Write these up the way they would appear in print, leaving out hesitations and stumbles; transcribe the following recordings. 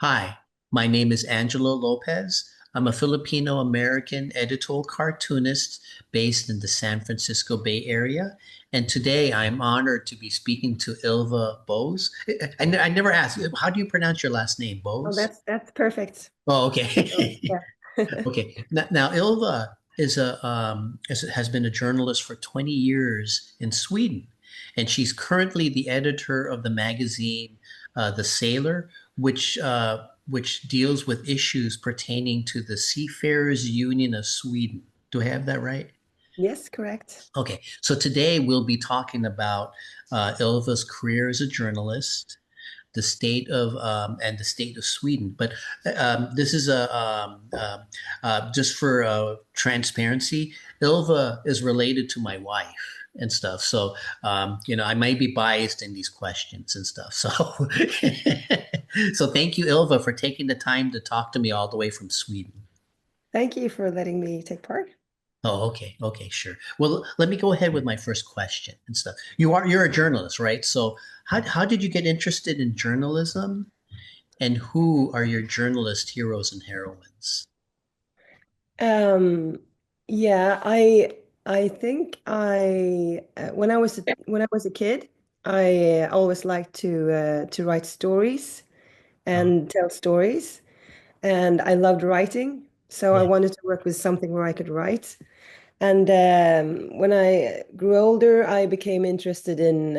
Hi, my name is Angelo Lopez. I'm a Filipino American editorial cartoonist based in the San Francisco Bay Area. And today I'm honored to be speaking to Ylva Bowes. I never asked, how do you pronounce your last name, Oh, Bowes? that's perfect. Oh, So, okay. yeah. Okay. Now Ylva has been a journalist for 20 years in Sweden, and she's currently the editor of the magazine The Sailor, which deals with issues pertaining to the Seafarers Union of Sweden. Do I have that right? Yes, correct. Okay, so today we'll be talking about Ylva's career as a journalist, the state of and the state of Sweden. But this is a just for transparency. Ylva is related to my wife and stuff, so I might be biased in these questions and stuff. So, so thank you, Ylva, for taking the time to talk to me all the way from Sweden. Thank you for letting me take part. Oh, okay, okay, sure. Well, let me go ahead with my first question and stuff. You're a journalist, right? So how did you get interested in journalism? And who are your journalist heroes and heroines? Um, yeah, I think when I was a kid, I always liked to write stories Oh, and tell stories, and I loved writing. So I yeah. wanted to work with something where I could write. And when I grew older, I became interested in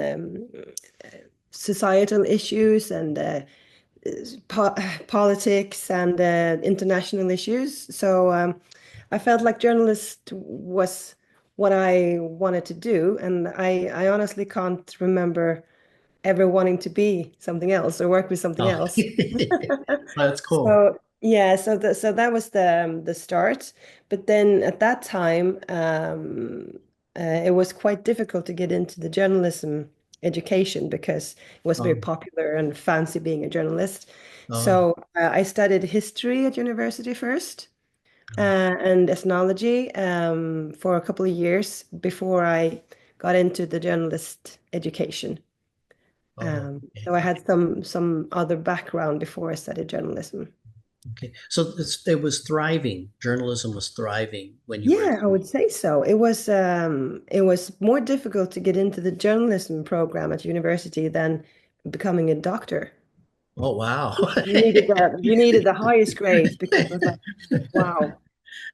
societal issues and po politics and international issues. So I felt like journalist was what I wanted to do, and I honestly can't remember ever wanting to be something else or work with something Oh, else. that's cool. So yeah, so that was the start. But then at that time, it was quite difficult to get into the journalism education because it was very Oh, popular and fancy being a journalist. oh, So I studied history at university first oh, and ethnology for a couple of years before I got into the journalist education. oh, okay. So I had some other background before I studied journalism. Okay. So it was thriving. Journalism was thriving when you were in Yeah, I Sweden. would say so. It was more difficult to get into the journalism program at university than becoming a doctor. Oh, wow. You needed the highest grades because it was like, wow.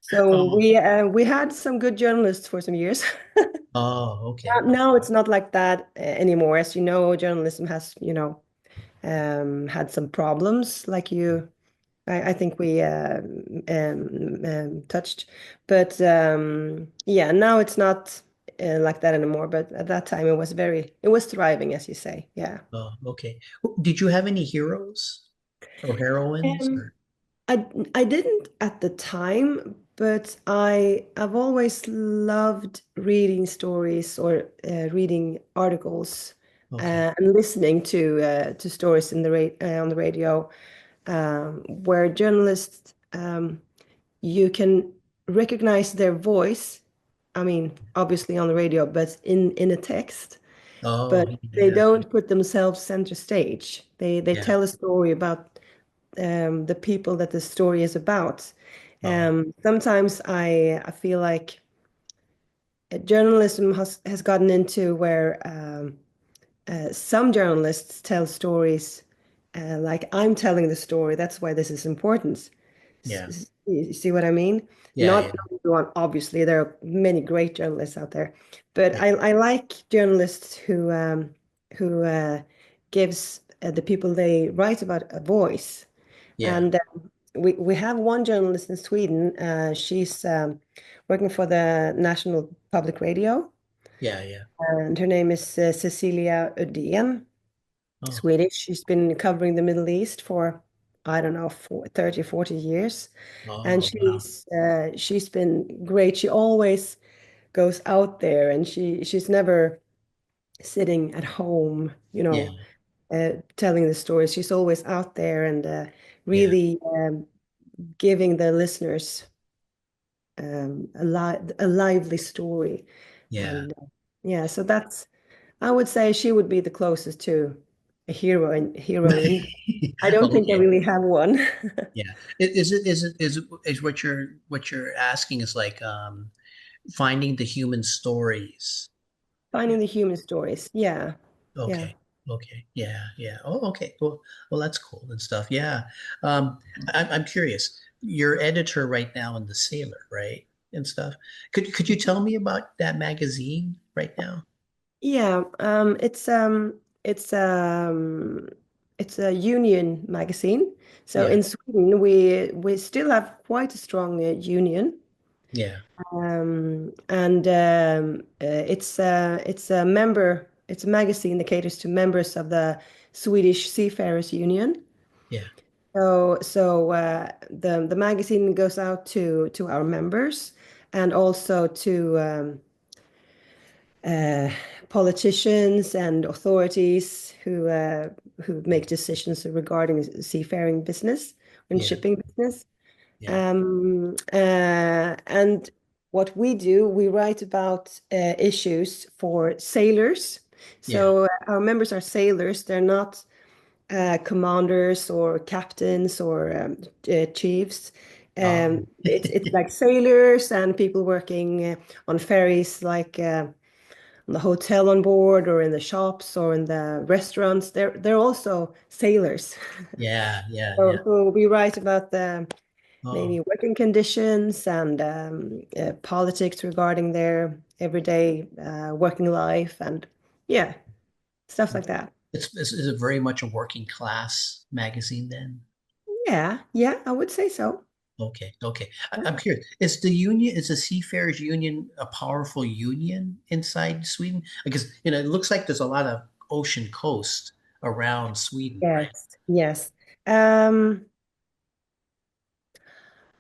So Oh, we had some good journalists for some years. oh, okay. Now it's not like that anymore. As you know, journalism has, had some problems like I think we touched, but yeah, now it's not like that anymore. But at that time, it was thriving, as you say. Yeah. Oh, okay. Did you have any heroes or heroines Um, or? I didn't at the time, but I've always loved reading stories or reading articles Okay. and listening to stories in the ra on the radio, where journalists you can recognize their voice. I mean, obviously on the radio, but in a text. Oh, But they yeah, don't put themselves center stage. They yeah. tell a story about the people that the story is about. Oh, Sometimes I feel like journalism has gotten into where some journalists tell stories like I'm telling the story. That's why this is important. yeah, You see what I mean? yeah, Not yeah, everyone, obviously, there are many great journalists out there, but yeah, I like journalists who gives the people they write about a voice. yeah, And we have one journalist in Sweden. She's working for the National Public Radio, yeah, yeah. and her name is Cecilia Udén. Oh, Swedish. She's been covering the Middle East for, I don't know, 30, 40 years. And oh, wow. she's been great. She always goes out there and she's never sitting at home, Yeah, telling the stories. She's always out there and yeah, really giving the listeners a lively story. yeah. And yeah, so I would say she would be the closest to. a hero and heroine. I don't think I Okay. really have one. Yeah. Is what you're asking is like finding the human stories. Finding the human stories. Yeah. Yeah. Okay. Okay. Yeah. Yeah. Oh, okay. Well, that's cool and stuff. Yeah. I'm curious. You're editor right now in the Sailor, right? And stuff. Could you tell me about that magazine right now? Yeah. It's it's a union magazine. So Yeah. in Sweden, we still have quite a strong union. Yeah. And it's a member, it's a magazine that caters to members of the Swedish Seafarers Union. Yeah. The magazine goes out to our members and also to uh, politicians and authorities who make decisions regarding seafaring business and Yeah. shipping business. Yeah. And what we do, we write about issues for sailors. Yeah. So our members are sailors. They're not commanders or captains or chiefs. Oh, It's like sailors and people working on ferries, like on the hotel on board or in the shops or in the restaurants. They're also sailors. yeah. Yeah. Yeah. So we write about the Oh. maybe working conditions and politics regarding their everyday working life and yeah, stuff like that. Is it very much a working class magazine then? Yeah, yeah, I would say so. Okay, okay. Yeah. I'm curious. Is the Seafarers Union a powerful union inside Sweden? Because, it looks like there's a lot of ocean coast around Sweden, right? Yes, yes. Um,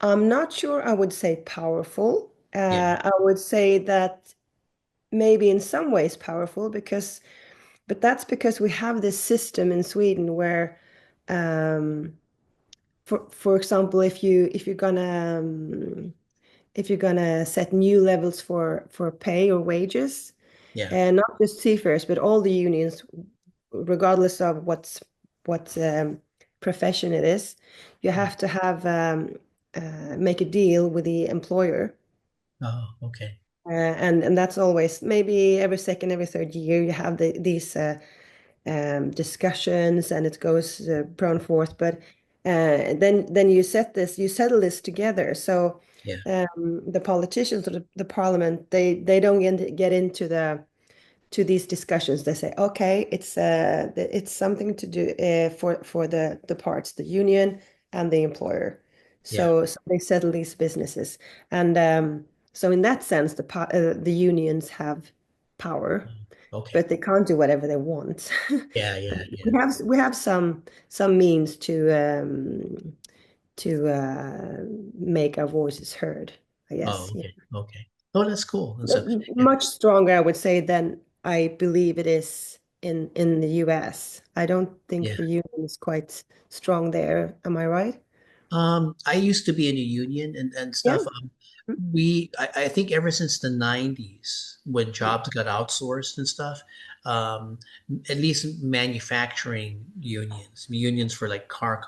I'm not sure I would say powerful. Yeah, I would say that maybe in some ways powerful because, but that's because we have this system in Sweden where, um, for example, if you're gonna set new levels for pay or wages, yeah. and not just seafarers, but all the unions, regardless of what profession it is, you have to have make a deal with the employer. Oh, okay. And that's always maybe every second, every third year you have these discussions and it goes pro and forth. But then you settle this together. So Yeah, the politicians or the parliament, they don't get into to these discussions. They say, okay, it's something to do for the parts, the union and the employer. yeah. So they settle these businesses, and so in that sense, the unions have power, Okay. but they can't do whatever they want. Yeah, yeah, We yeah. have some means to make our voices heard, I Oh, guess. Yeah. okay, okay. Oh, that's cool. And so, yeah, Much stronger, I would say, than I believe it is in the US. I don't think yeah. the union is quite strong there. Am I right? I used to be in a union and Yeah. stuff. I think ever since the 90s, when jobs got outsourced and stuff, um, at least manufacturing unions for like car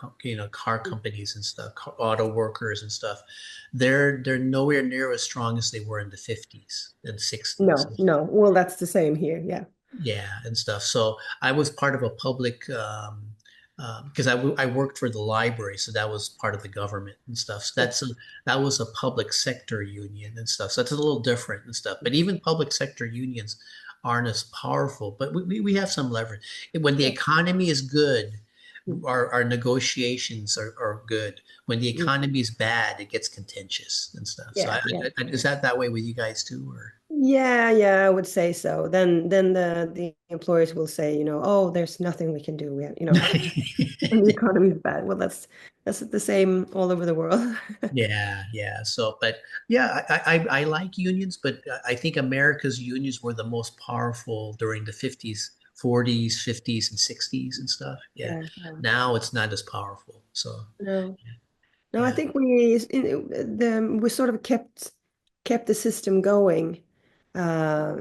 companies and stuff, auto workers and stuff, they're nowhere near as strong as they were in the 50s and 60s. No, no. Well, that's the same here. Yeah. Yeah, and stuff. So I was part of a public because I worked for the library, so that was part of the government and stuff. So that was a public sector union and stuff. So that's a little different and stuff. But even public sector unions aren't as powerful. But we have some leverage. When the Yeah. economy is good, our negotiations are good. When the Mm. economy is bad, it gets contentious and stuff. So Yeah. Yeah. is that way with you guys too, or? Yeah, yeah, I would say so. Then the employers will say, oh, there's nothing we can do. We have, when the economy is bad. Well, that's the same all over the world. Yeah, yeah. So, but yeah, I like unions, but I think America's unions were the most powerful during the 50s, 40s, 50s, and 60s and stuff. Yeah. Yeah, yeah. Now it's not as powerful. So, No. No, I yeah, think we sort of kept the system going uh,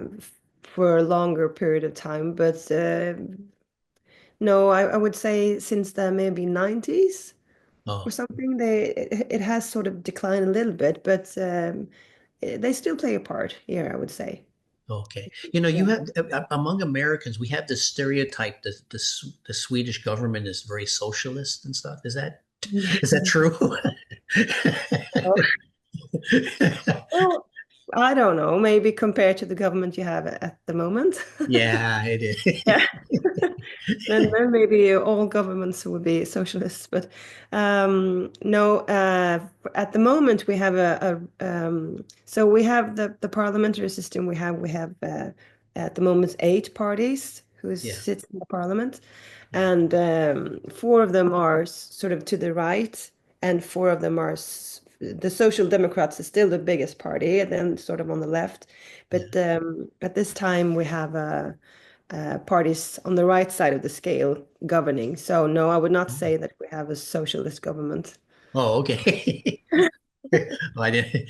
for a longer period of time, but No, I would say since the maybe 90s or Oh, something, it has sort of declined a little bit, but they still play a part here, I would say. okay. You know, you Yeah. have among Americans, we have this stereotype that the Swedish government is very socialist and stuff. Yeah. Is that true? Well, I don't know, maybe compared to the government you have at the moment. Yeah, it Yeah. is. Then maybe all governments would be socialists, but no. At the moment, we have so we have the parliamentary system. We have at the moment 8 parties who Yeah, sits in the parliament, yeah, and four of them are sort of to the right, and four of them are the Social Democrats is still the biggest party, and then sort of on the left. yeah. But at this time, we have parties on the right side of the scale governing. So no, I would not Oh, say that we have a socialist government. oh, okay. Well, I didn't.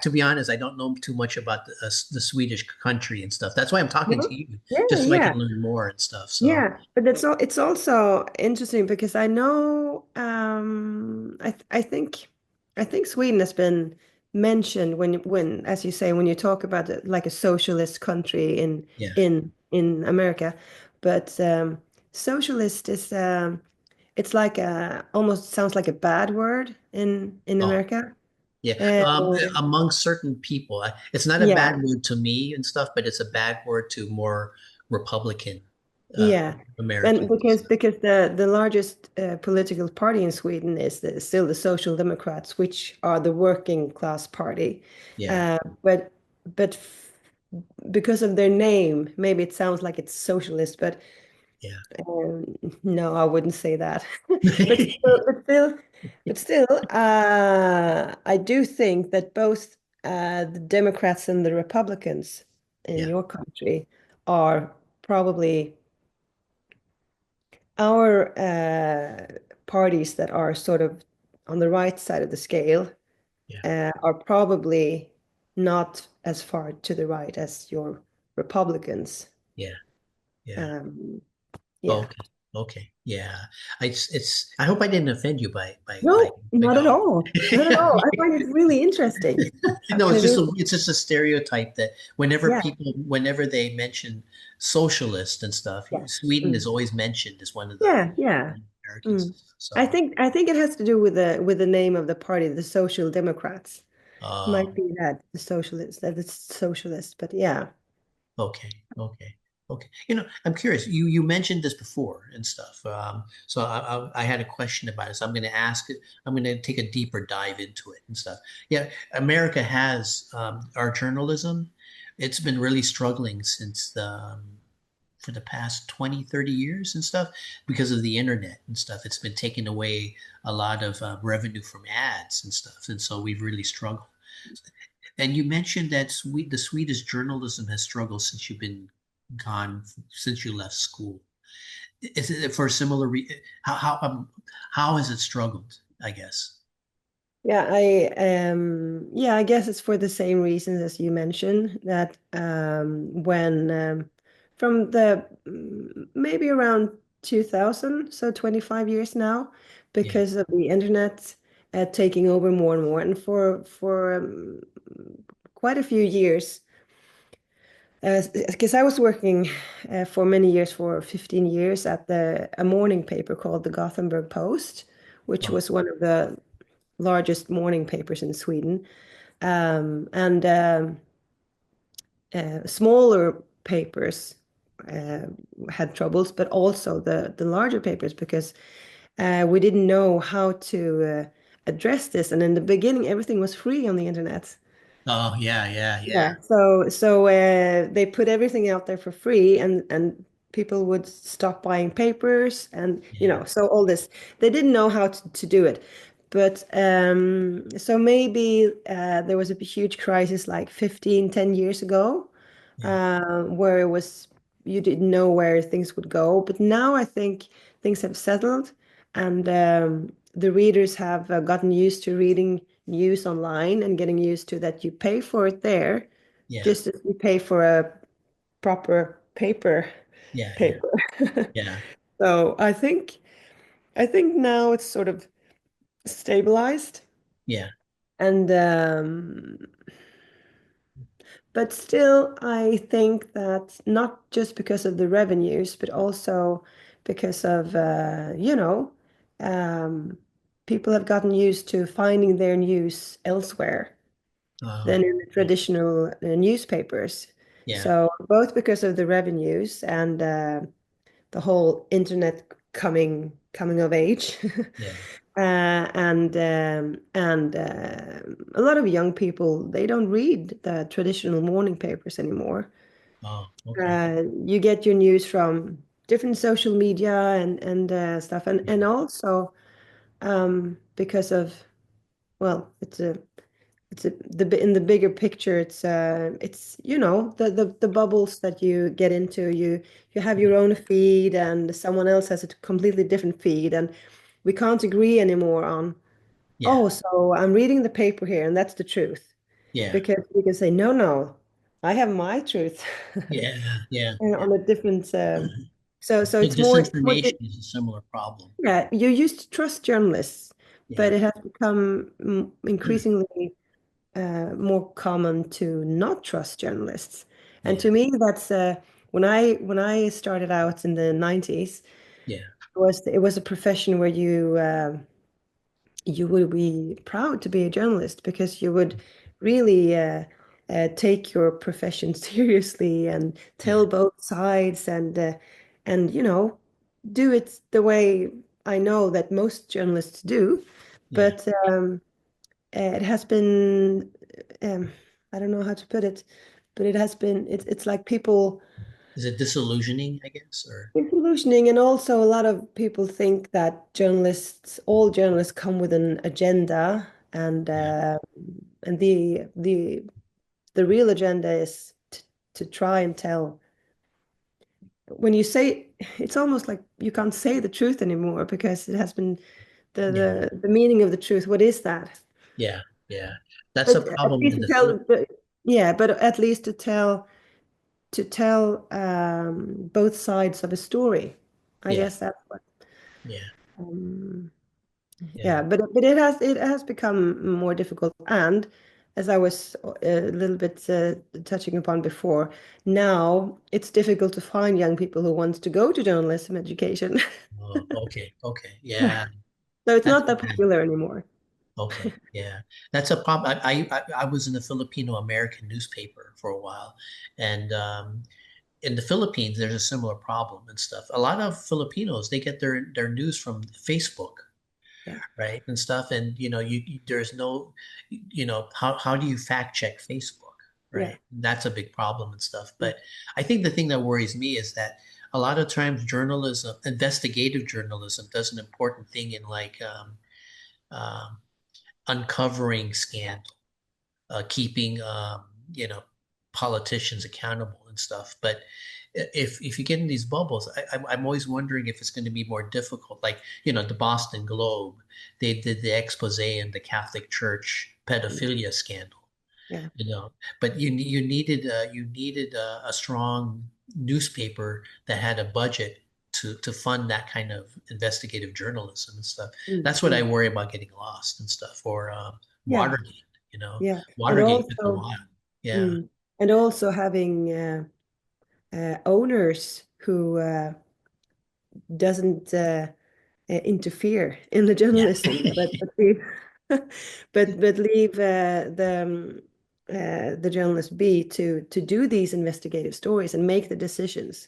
To be honest, I don't know too much about the Swedish country and stuff. That's why I'm talking to No? you, Yeah, just so I can yeah. learn more and stuff. So, Yeah, but it's also interesting because I know I think Sweden has been mentioned when as you say when you talk about it, like a socialist country in yeah. in America, but socialist is it's like a almost sounds like a bad word in Oh, America. yeah. Uh, Among certain people, it's not a bad yeah, word to me and stuff, but it's a bad word to more Republican uh, yeah, and Americans and stuff. because the largest political party in Sweden is still the Social Democrats, which are the working class party. Yeah, But because of their name, maybe it sounds like it's socialist, but yeah, um, no, I wouldn't say that. But still, I do think that both the Democrats and the Republicans in yeah, your country are probably our parties that are sort of on the right side of the scale yeah, are probably not as far to the right as your Republicans. yeah, yeah. Um, yeah. Okay, okay, yeah. I hope I didn't offend you No, by not at going. all. Not at all. I find it really interesting. I No, find it really, it's just a stereotype that yeah, whenever they mention socialist and stuff, yeah. Sweden is Mm. always mentioned as one of the Yeah, yeah. Americans. Mm. I So, think I think it has to do with the name of the party, the Social Democrats. uh, Might be that the socialists, that it's socialist, but yeah. okay, okay, okay. You know, I'm curious. You mentioned this before and stuff. So I had a question about it. So I'm going to ask it. I'm going to take a deeper dive into it and stuff. Yeah, America has our journalism. It's been really struggling since for the past 20, 30 years and stuff because of the internet and stuff. It's been taking away a lot of revenue from ads and stuff. And so we've really struggled. And you mentioned that the Swedish journalism has struggled since you've been gone, since you left school. Is it for a similar how has it struggled, I guess? Yeah, I guess it's for the same reasons as you mentioned that when from the maybe around 2000, so 25 years now, Yeah, because of the internet taking over more and more, and for quite a few years, because I was working for many years, for 15 years, at the a morning paper called the Gothenburg Post, which oh, was one of the largest morning papers in Sweden. And smaller papers uh, had troubles, but also the larger papers because we didn't know how to address this. And in the beginning, everything was free on the internet. oh yeah, yeah, yeah, Yeah, so they put everything out there for free, and people would stop buying papers, and yeah, so all this they didn't know how to do it, but so maybe there was a huge crisis like 10 years ago, yeah, where it was you didn't know where things would go, but now I think things have settled, and the readers have gotten used to reading news online and getting used to that you pay for it there, yeah, just as you pay for a proper paper. yeah, yeah, Paper. yeah. So I think now it's sort of stabilized, Yeah. and but still I think that not just because of the revenues, but also because of um, people have gotten used to finding their news elsewhere than in the Okay. traditional newspapers. Yeah. So both because of the revenues and the whole internet coming of age. Yeah. And a lot of young people, they don't read the traditional morning papers anymore. Oh, okay. You get your news from different social media and stuff, and Yeah. also because of, well, in the bigger picture, it's the bubbles that you get into. You have your own feed, and someone else has a completely different feed, and we can't agree anymore on, Yeah. oh, so I'm reading the paper here, and that's the truth, Yeah. because we can say, no, no, I have my truth. Yeah. Yeah. And Yeah. on a different so The it's more disinformation is a similar problem. yeah, you used to trust journalists, Yeah. but it has become increasingly more common to not trust journalists. And Yeah. to me, that's when I started out in the 90s, Yeah. it was a profession where you would be proud to be a journalist because you would really take your profession seriously and Yeah. tell both sides and do it the way I know that most journalists do. Yeah. But it has been, um, I don't know how to put it, but it's like people Is it disillusioning, I guess, or disillusioning, and also a lot of people think that all journalists come with an agenda, and yeah. the real agenda is to try and tell. When you say, it's almost like you can't say the truth anymore because it has been Yeah. the meaning of the truth. What is that? Yeah. Yeah. That's a But at problem least in to the tell, Philippines. yeah, but at least to tell both sides of a story. I Yeah. guess that's what. Yeah. Um, Yeah. yeah, but it has become more difficult, and as I was a little bit touching upon before, now it's difficult to find young people who want to go to journalism education. Oh, okay. Okay. Yeah. So it's That's not that popular anymore. okay. Yeah. That's a problem. I was in the Filipino American newspaper for a while, and in the Philippines, there's a similar problem and stuff. A lot of Filipinos, they get their news from Facebook, Yeah, right, and stuff. And there's no, how do you fact check Facebook, yeah, right? That's a big problem and stuff. But I think the thing that worries me is that a lot of times journalism, investigative journalism, does an important thing in like um, uncovering scandal, keeping politicians accountable and stuff. But if you get in these bubbles, I'm always wondering if it's going to be more difficult. Like the Boston Globe, they did the expose in the Catholic Church pedophilia scandal. yeah. You know, but you needed a strong newspaper that had a budget to fund that kind of investigative journalism and stuff. Mm, That's what I mm. worry about getting lost and stuff. Or Yeah, Watergate, yeah, and Watergate took a also, while. Yeah, mm, and also having owners who doesn't interfere in the yeah, journalism, but leave, but leave the journalist be to do these investigative stories and make the decisions.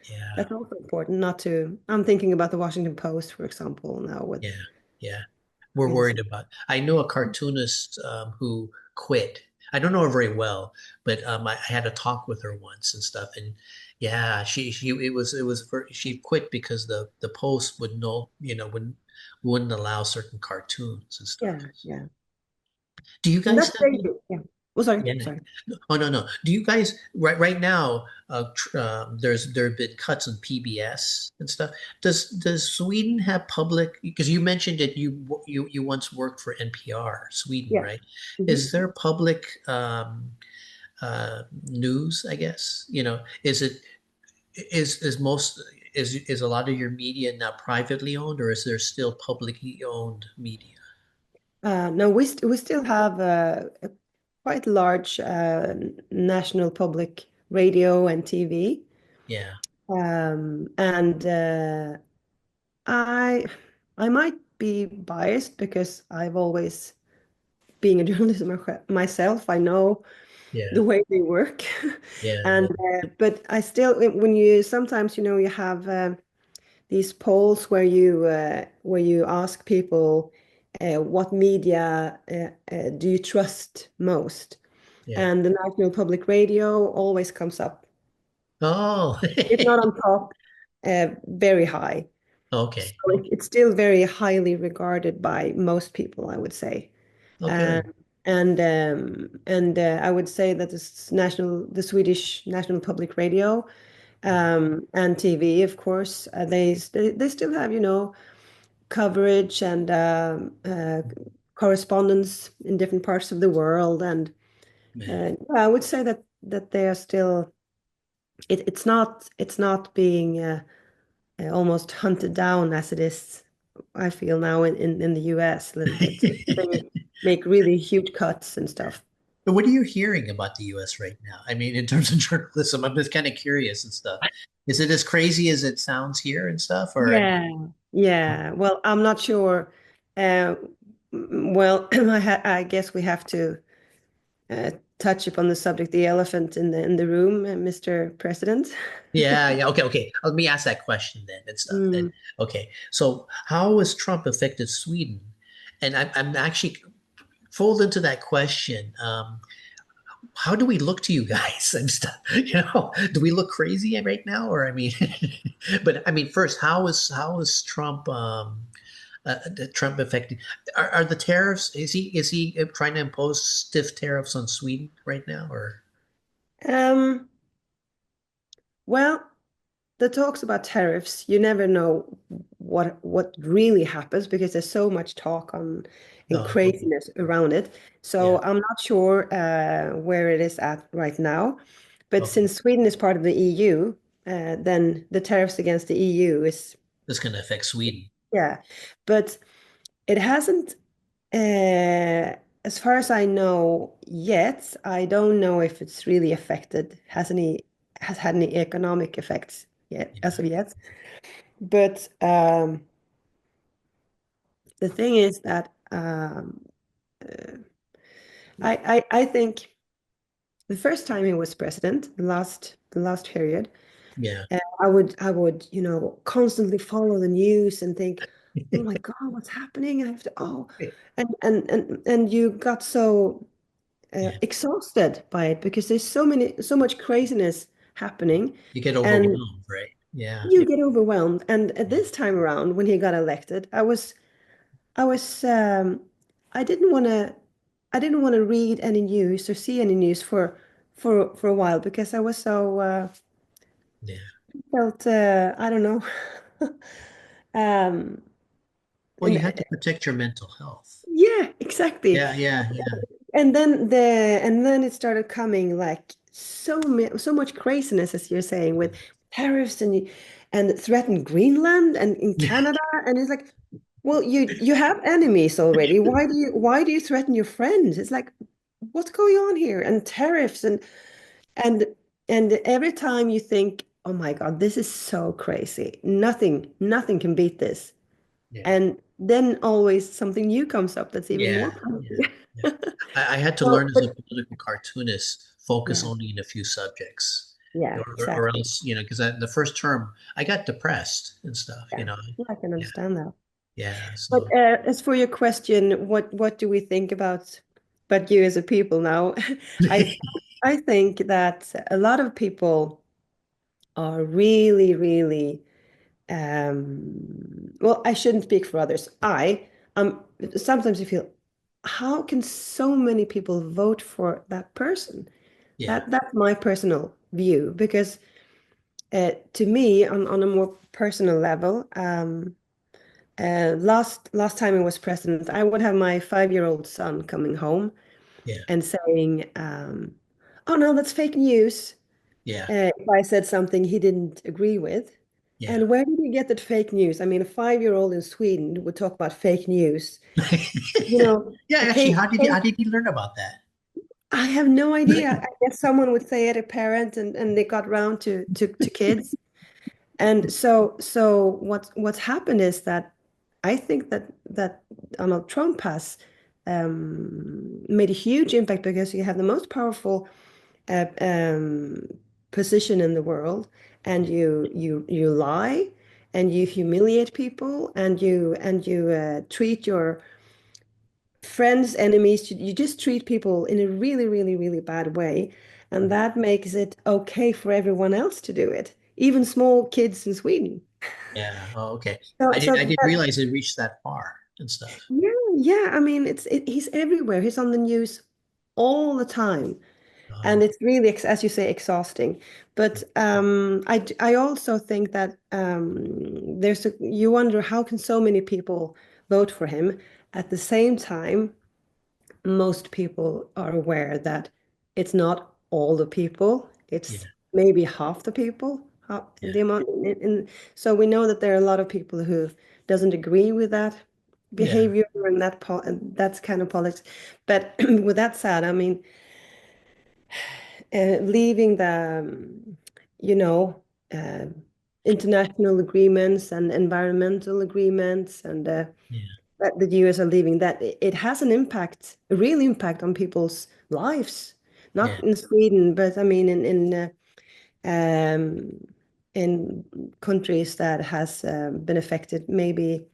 yeah. That's also important. Not to. I'm thinking about the Washington Post, for example, now with Yeah, yeah. We're yes, worried about. I know a cartoonist who quit. I don't know her very well, but I had a talk with her once and stuff. And yeah, she she quit because the Post would no, wouldn't allow certain cartoons and stuff. yeah, yeah, Do you and guys that's have any? dangerous. Yeah. Oh, sorry, Yeah. sorry. Oh no, no. Do you guys right now? There have been cuts on PBS and stuff. Does Sweden have public? Because you mentioned that you once worked for NPR Sweden, Yeah. right? Hmm. Is there public news? I guess is it is most. is a lot of your media now privately owned, or is there still publicly owned media? No, we still have a quite large national public radio and TV. Yeah, And I I might be biased because I've always being a journalist myself. I know yeah, the way they work, yeah, and but I still when you sometimes you have these polls where you ask people what media do you trust most, yeah. and the National Public Radio always comes up, Oh, if not on top, very high. So okay. Oh, it's still very highly regarded by most people, I would say. oh, And good. I would say that the Swedish National Public Radio Yeah, and TV, of course, they still have coverage and correspondence in different parts of the world, and man. I would say that they are still. It's not being almost hunted down as it is. I feel now in the US a little bit. They make really huge cuts and stuff. But what are you hearing about the US right now? I mean, in terms of journalism, I'm just kind of curious and stuff. Is it as crazy as it sounds here and stuff? Or I mean, Yeah, yeah. Well, I'm not sure. Uh, well, I guess we have to touch upon the subject, the elephant in the room, Mr. President. yeah, yeah. Okay, okay. Let me ask that question then and stuff. Then, Mm. okay. So, how has Trump affected Sweden? And I'm actually fold into that question. How do we look to you guys and stuff? Do we look crazy right now, or I mean, but I mean, first, how is Trump Trump affecting? Are the tariffs? Is he trying to impose stiff tariffs on Sweden right now, or Um, well, the talks about tariffs, you never know what really happens because there's so much talk on and no? Okay, craziness around it. yeah, So I'm not sure where it is at right now. But okay, since Sweden is part of the EU, then the tariffs against the EU is, that's going to affect Sweden. yeah. But it hasn't, uh, as far as I know yet, I don't know if it's really has had any economic effects yet, as Yeah, of yet. But the thing is that I think the first time he was president, the last period, yeah, I would constantly follow the news and think, oh my God, what's happening? I have to and you got so yeah. exhausted by it because there's so much craziness happening, You get and overwhelmed, right? Yeah, you get overwhelmed. And at yeah, this time around, when he got elected, I was I didn't want to I didn't want to read any news or see any news for a while because I was so yeah. felt I don't know. um Well, and you have to protect your mental health. yeah, exactly. Yeah, yeah, yeah, And then it started coming like so much craziness, as you're saying, with tariffs and threatened Greenland and in yeah, Canada, and it's like, well, you have enemies already. Why do you threaten your friends? It's like, what's going on here? And tariffs and and every time you think, oh my God, this is so crazy. Nothing can beat this. yeah, And then always something new comes up that's even more yeah, yeah, crazy. yeah. I had to So, learn as but a political cartoonist, focus yeah, only in a few subjects, yeah, or exactly. else, because the first term I got depressed and stuff. Yeah, yeah, I can Yeah, understand that. yeah. But So as for your question, what do we think about you as a people now? I I think that a lot of people are really, really well, I shouldn't speak for others. Sometimes you feel, how can so many people vote for that person? yeah, That's my personal view because to me, on a more personal level, last time I was president, I would have my 5-year-old son coming home yeah, and saying, "Oh no, that's fake news." yeah, If I said something he didn't agree with, Yeah. And where did you get that fake news? I mean, a 5-year-old in Sweden would talk about fake news. You know, Yeah, a actually, cake, how cake. did you learn about that? I have no idea. I guess someone would say it, a parent, and they got round to kids. And so what's happened is that I think that Donald Trump has made a huge impact because you have the most powerful uh, um, position in the world, and you lie, and you humiliate people, and you treat your friends, enemies, you just treat people in a really, really, really bad way, and that makes it okay for everyone else to do it, even small kids in Sweden. Yeah. Oh, okay. So, so I didn't that, realize it reached that far and stuff. yeah, yeah. I mean, he's everywhere. He's on the news all the time, and Oh, it's really, as you say, exhausting. But I also think that you wonder how can so many people vote for him at the same time. Most people are aware that it's not all the people, yeah, it's maybe half the people, half, yeah, the amount so we know that there are a lot of people who doesn't agree with that yeah, behavior and and that's kind of politics. But with that said, I mean, leaving the you know uh, international agreements and environmental agreements and yeah, that the US are leaving, that it has an impact, a real impact on people's lives, yeah, not in Sweden, but I mean um, in countries that has been affected, maybe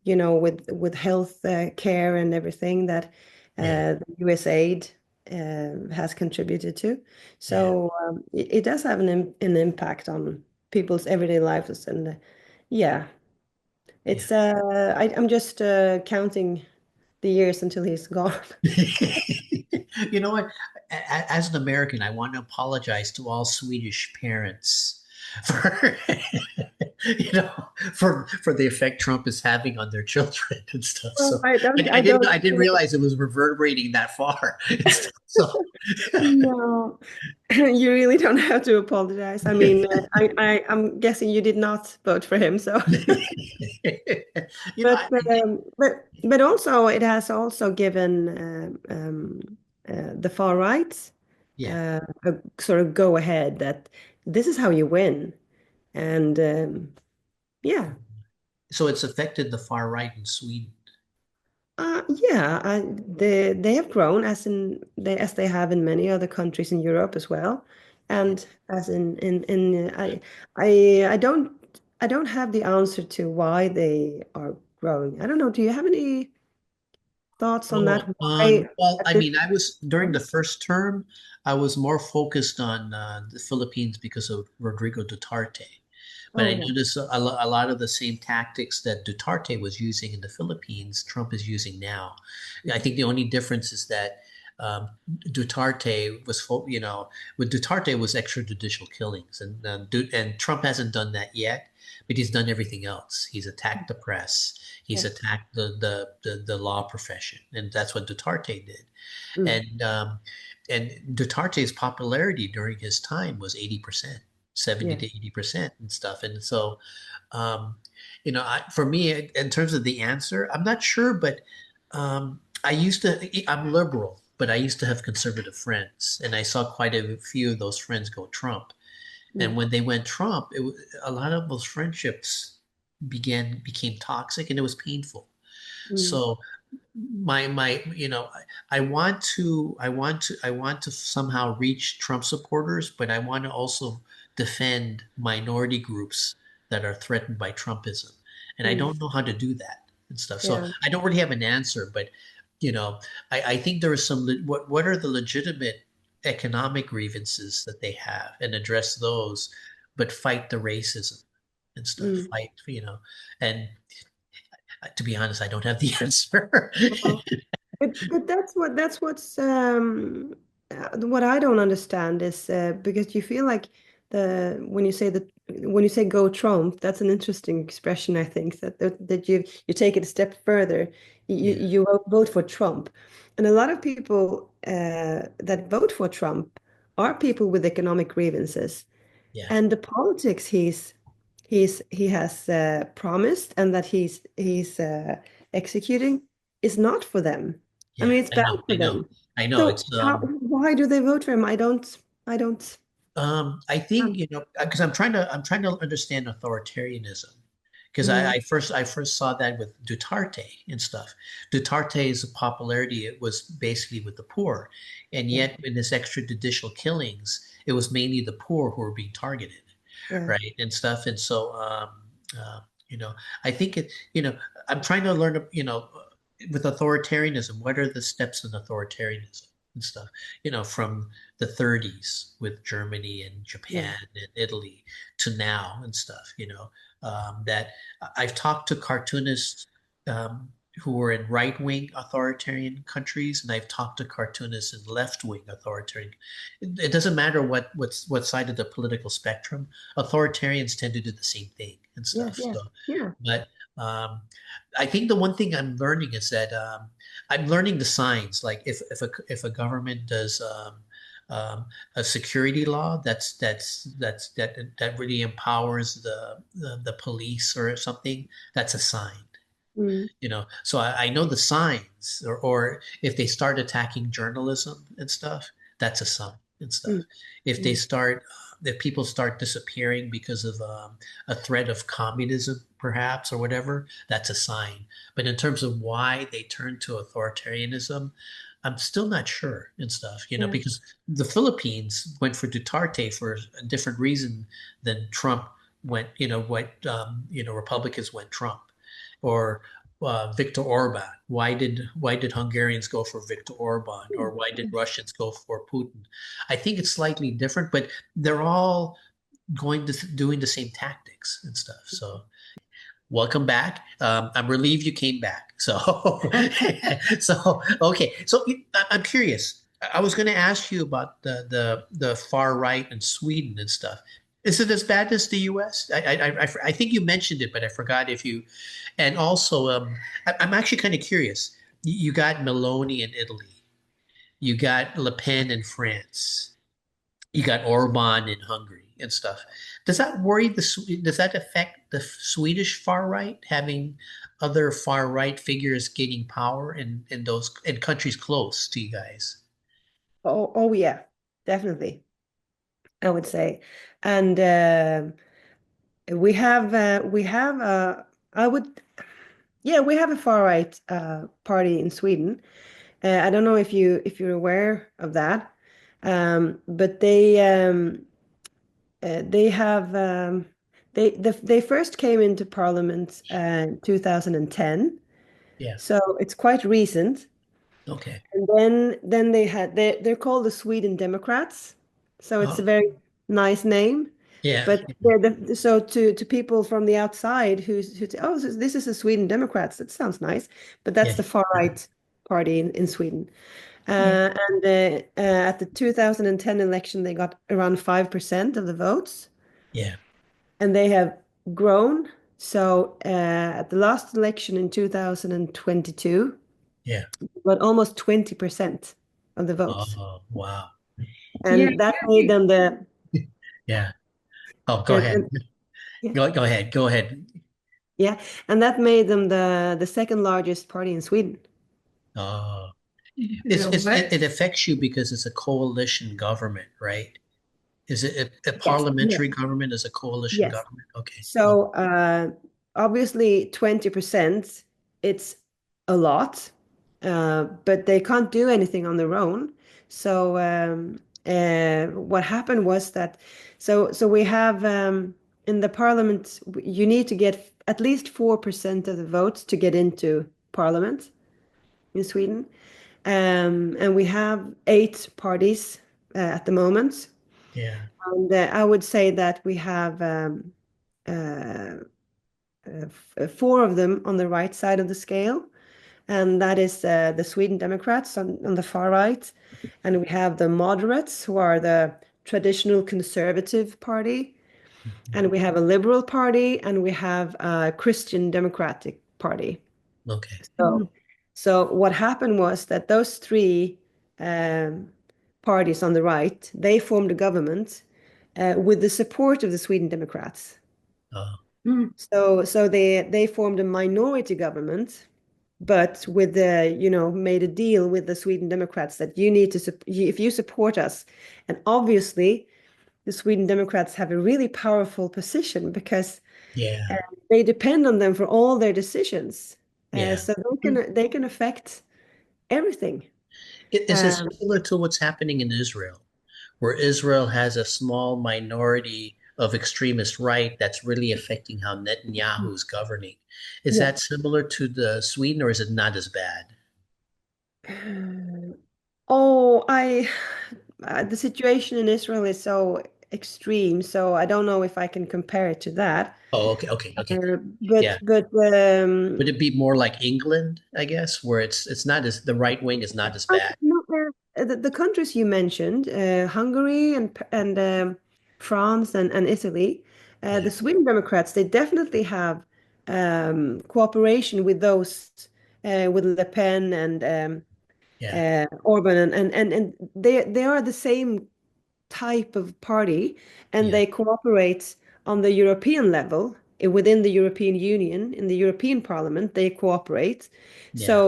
with health care and everything that yeah, the US aid has contributed to. yeah, So it does have an impact on people's everyday lives, and yeah, yeah. I'm just counting the years until he's gone. You know what? As an American, I want to apologize to all Swedish parents for, for the effect Trump is having on their children and stuff. Well, So I don't. I didn't realize it was reverberating that far and stuff. So No, you really don't have to apologize. I mean, I'm guessing you did not vote for him, so. you know, But also it has also given the far right yeah. a sort of go ahead that this is how you win, and yeah. So it's affected the far right in Sweden. Yeah, they have grown as they have in many other countries in Europe as well, Yeah. and as in I don't have the answer to why they are growing. I don't know. Do you have any thoughts on that? Oh, Why well, at I this mean, I was during the point? first term, I was more focused on the Philippines because of Rodrigo Duterte. But Oh I yeah, noticed a lot of the same tactics that Duterte was using in the Philippines, Trump is using now. I think the only difference is that um, Duterte was, with Duterte was extrajudicial killings, and Trump hasn't done that yet, but he's done everything else. He's attacked the press, he's yes. attacked the law profession, and that's what Duterte did. Mm, And Duterte's popularity during his time was 80%, 70 yeah, to 80% and stuff. And so, um, for me, in terms of the answer, I'm not sure, but I'm liberal, but I used to have conservative friends, and I saw quite a few of those friends go Trump. yeah. And when they went Trump, a lot of those friendships became toxic, and it was painful. Mm, So my I want to somehow reach Trump supporters, but I want to also defend minority groups that are threatened by Trumpism, and I mm, don't know how to do that and stuff. So yeah. I don't really have an answer, but you know I think there are what are the legitimate economic grievances that they have, and address those, but fight the racism and stuff, Mm. and to be honest, I don't have the answer. Well, but what's what I don't understand is because you feel like the when you say go Trump, that's an interesting expression. I think that you take it a step further. Yeah, You vote for Trump, and a lot of people that vote for Trump are people with economic grievances, yeah, and the politics he has promised and that he's executing is not for them. I Yeah, mean, it's bad for I know, them. I know. So It's why do they vote for him? I don't. I think, because I'm trying to understand authoritarianism. Because Mm, I first saw that with Duterte and stuff. Duterte's popularity, it was basically with the poor, and yeah, yet in this extrajudicial killings, it was mainly the poor who were being targeted, yeah, right, and stuff. And so, uh, you know, I think I'm trying to learn, with authoritarianism, what are the steps in authoritarianism and stuff, from the 30s with Germany and yeah. Japan and Italy to now and stuff, that I've talked to cartoonists who were in right-wing authoritarian countries, and I've talked to cartoonists in left-wing authoritarian. It doesn't matter what side of the political spectrum. Authoritarians tend to do the same thing and Yes, stuff. So, yes, yeah. but I think the one thing I'm learning is that I'm learning the signs. Like if a government does um, a security law that really empowers the police or something, that's a sign. Mm, So I know the signs, or if they start attacking journalism and stuff, that's a sign and stuff. mm, If they mm. start, if people start disappearing because of a threat of communism, perhaps, or whatever, that's a sign. But in terms of why they turn to authoritarianism, I'm still not sure and stuff, Yeah. because the Philippines went for Duterte for a different reason than Trump went, Republicans went Trump, or Viktor Orban. Why did Hungarians go for Viktor Orban, or why did Russians go for Putin? I think it's slightly different, but they're all doing the same tactics and stuff. So welcome back. I'm relieved you came back. So, so okay. So I'm curious. I was going to ask you about the far right in Sweden and stuff. Is it as bad as the U.S.? I think you mentioned it, but I forgot if you. And also, I'm actually kind of curious. You got Meloni in Italy. You got Le Pen in France. You got Orban in Hungary and stuff. Does that affect the Swedish far right, having other far right figures gaining power in those in countries close to you guys? Oh, yeah, definitely, I would say. And we have I would yeah, we have a far right party in Sweden. I don't know if you're aware of that, but they have they first came into parliament in 2010, Yeah. so it's quite recent. Okay. And then they're called the Sweden Democrats, so it's a Oh, very nice name. yeah. But so to people from the outside who say, oh, this is the Sweden Democrats, that sounds nice, but that's Yeah. the far right party in Sweden. Yeah. And at the 2010 election, they got around 5% of the votes, Yeah. and they have grown. So at the last election in 2022, Yeah. got almost 20% of the votes. Oh, wow. Yeah. And that made them the Yeah. Oh, go ahead. and yeah, Go ahead. Go ahead. yeah, and that made them the second largest party in Sweden. Oh, it affects you because it's a coalition government, right? Is it a Yes, yes, parliamentary government? Is a coalition yes. government? Okay. Okay. So obviously 20%, it's a lot, but they can't do anything on their own. So what happened was that so we have in the parliament you need to get at least 4% of the votes to get into parliament in Sweden. And we have 8 parties at the moment. Yeah. And I would say that we have uh, 4 of them on the right side of the scale, and that is the Sweden Democrats on the far right, and we have the moderates, who are the traditional conservative party, and we have a liberal party, and we have a Christian Democratic Party. Okay. So, so what happened was that those 3 um, parties on the right, they formed a government with the support of the Sweden Democrats. So they formed a minority government, but with the, made a deal with the Sweden Democrats that you need to, if you support us, and obviously the Sweden Democrats have a really powerful position because uh, Yeah. they depend on them for all their decisions. Yeah. So they can affect everything. Is it Um, similar to what's happening in Israel, where Israel has a small minority of extremist right that's really affecting how Netanyahu is governing? Is yeah. that similar to the Sweden, or is it not as bad? Oh, the situation in Israel is so extreme, so I don't know if I can compare it to that. Oh, okay, okay, okay. But Yeah. but Would it be more like England, I guess, where it's not as the right wing is not as bad? no, the countries you mentioned, Hungary and France and Italy, Yeah. the Sweden Democrats, they definitely have cooperation with those with Le Pen and Yeah. Orban, and they are the same type of party, and Yeah. they cooperate on the European level, within the European Union, in the European Parliament, they cooperate. Yeah. So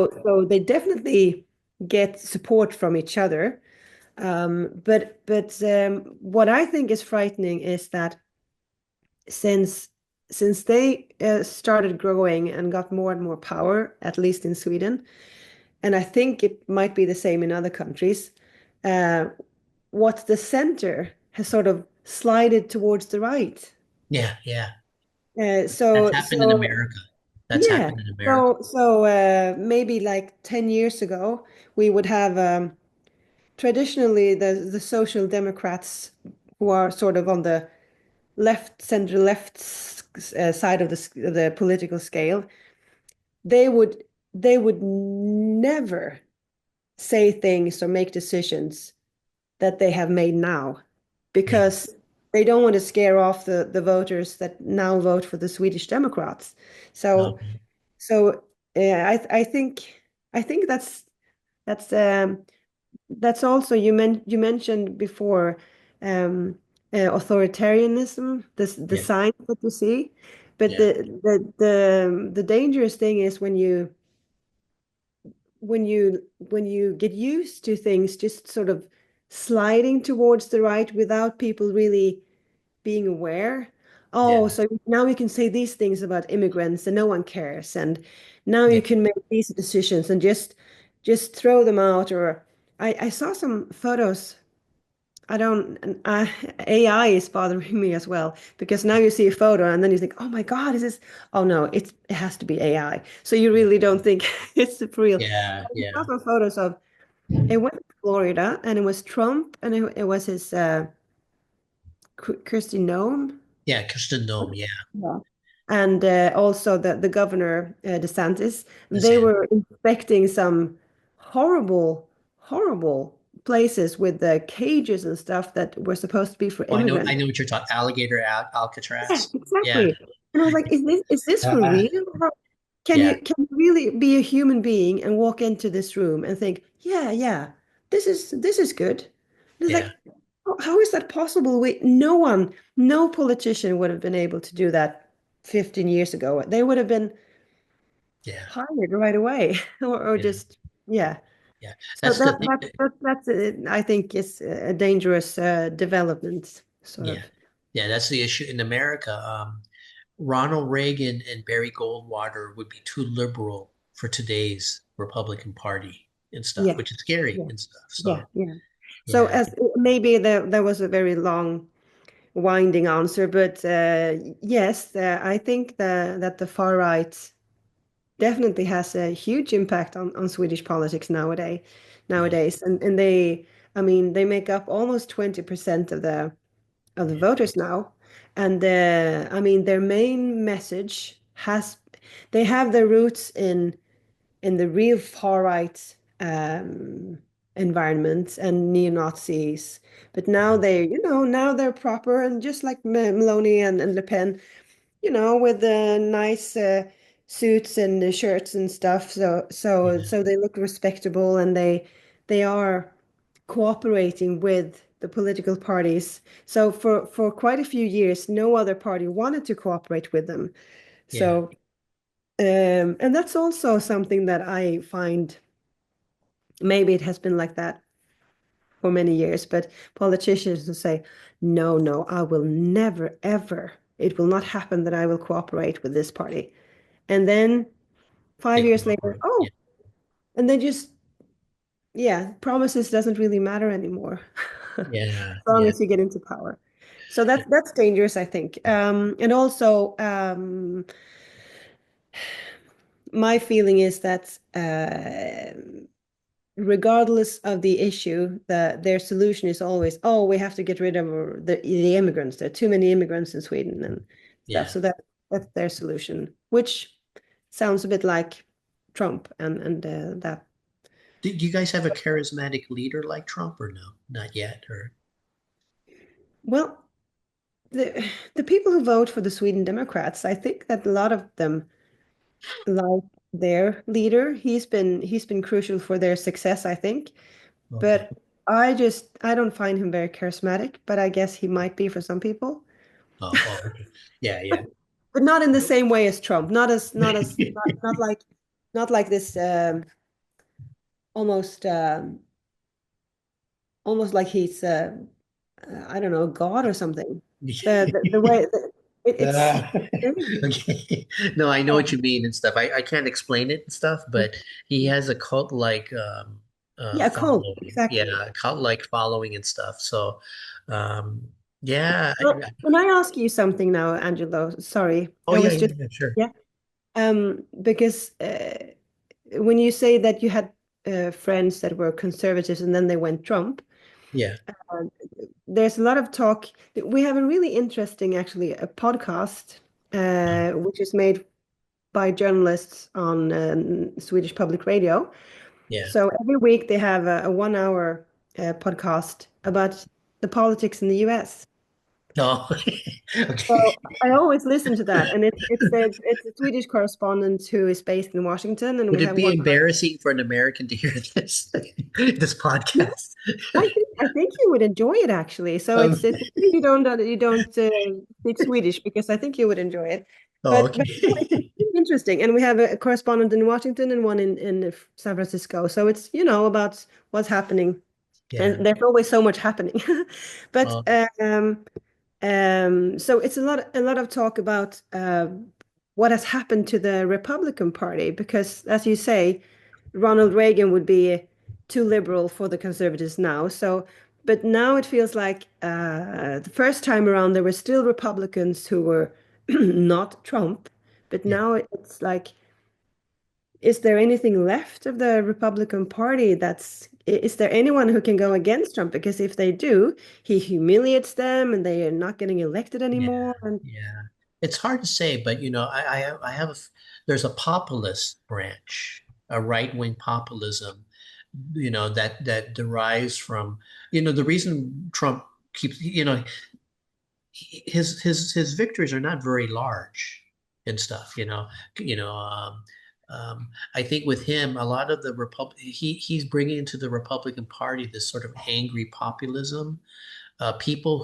they definitely get support from each other. But what I think is frightening is that since since they started growing and got more and more power, at least in Sweden, and I think it might be the same in other countries, uh, what the center has sort of slided towards the right. Yeah. Yeah. Uh, That's so happened in so America. That's yeah. happened in America. So maybe like 10 years ago, we would have traditionally the Social Democrats, who are sort of on the center left side of the political scale. They would never say things or make decisions that they have made now, Yeah. because they don't want to scare off the voters that now vote for the Swedish Democrats. So Okay. so I think that's that's also, you mentioned before, um, authoritarianism, the Yeah. signs that you see, but Yeah. the dangerous thing is when you get used to things just sort of sliding towards the right without people really being aware. Yeah. Oh, so now we can say these things about immigrants and no one cares. And now Yeah. you can make these decisions and just throw them out. Or I saw some photos. I don't, and AI is bothering me as well, because now you see a photo and then you think, oh my God, is this? Oh no, it has to be AI. So you really don't think it's for real. Yeah. I Yeah. saw some photos of, it was Florida, and it was Trump, and it was his Christy Nome. Yeah. Kirsten Dome. Yeah. Yeah. And also the governor, DeSantis. The They sand. were inspecting some horrible, horrible places with the cages and stuff that were supposed to be for Oh, I know. I immigrants. know what you're talking. Alligator Yeah, Alcatraz. Yeah. exactly. And I was like, is this for Uh, real? Can yeah. you really be a human being and walk into this room and think, yeah, yeah, this is good? And it's Yeah. like, how is that possible? No politician would have been able to do that 15 years ago. They would have been Yeah. hired right away, or Yeah. just, yeah. Yeah. So That's the that thing. that, that that's I think is a dangerous development, sort Yeah. of. Yeah. That's the issue in America. Ronald Reagan and Barry Goldwater would be too liberal for today's Republican Party and stuff, Yeah, which is scary yeah, and stuff. yeah, So, yeah. So yeah. as maybe there was a very long, winding answer, but yes, I think that the far right definitely has a huge impact on Swedish politics Yeah. nowadays, and they, I mean, they make up almost 20% of the Yeah. voters now, and I mean, their main message they have their roots in the real far right environment and neo-Nazis. But now they're proper, and just like Meloni and Le Pen, with the nice suits and the shirts and stuff. So so Yeah. so they look respectable, and they are cooperating with the political parties. So for quite a few years, no other party wanted to cooperate with them. Yeah. So and that's also something that I find maybe it has been like that for many years, but politicians will say, no, no, I will never, ever, it will not happen that I will cooperate with this party. And then They 5 years later, cooperate. oh, Yeah. and then just, yeah, promises doesn't really matter anymore as Yeah. long Yeah. as you get into power. So that's dangerous, I think. And also, my feeling is that regardless of the issue, their solution is always, oh, we have to get rid of the immigrants. There are too many immigrants in Sweden and stuff. Yeah. So that's their solution, which sounds a bit like Trump and that. Do you guys have a charismatic leader like Trump or no? Not yet. Or Well, the people who vote for the Sweden Democrats, I think that a lot of them like their leader. He's been crucial for their success, I think. okay. But I don't find him very charismatic, but I guess he might be for some people. Okay. Yeah. Yeah. But not in the same way as Trump. Not like this almost almost like he's I don't know, God or something. The way it's Ah, okay. No, I know what you mean and stuff. I can't explain it and stuff, but he has a cult-like yeah, a cult, following. Yeah, exactly. a cult-like following and stuff. So, um, yeah. Well, can I ask you something now, Angelo? Sorry, Oh, I yeah, was yeah, just yeah, sure. yeah. Because when you say that you had friends that were conservatives and then they went Trump, Yeah, uh, there's a lot of talk. We have a really interesting, actually, a podcast which is made by journalists on Swedish public radio. yeah. So every week they have a 1 hour podcast about the politics in the US. Oh, okay. So I always listen to that, and it's a Swedish correspondent who is based in Washington, and Would we it have be 1 hour. embarrassing for an American to hear this this Yeah, podcast? I think you would enjoy it actually. So Um, it's you don't speak Swedish because I think you would enjoy it. oh, But no, it's okay. really interesting, and we have a correspondent in Washington and one in San Francisco. So it's about what's happening, Yeah. and there's always so much happening. But Um, so it's a lot of talk about what has happened to the Republican Party because, as you say, Ronald Reagan would be too liberal for the conservatives now. So, but now it feels like the first time around there were still Republicans who were not Trump, but yeah. now it's like, is there anything left of the Republican Party is there anyone who can go against Trump? Because if they do, he humiliates them and they are not getting elected Yeah, anymore. And yeah. It's hard to say, but there's a populist branch, a right-wing populism, that derives from, the reason Trump keeps, his victories are not very large and stuff, you know, I think with him, a lot of the he's bringing into the Republican Party this sort of angry populism, people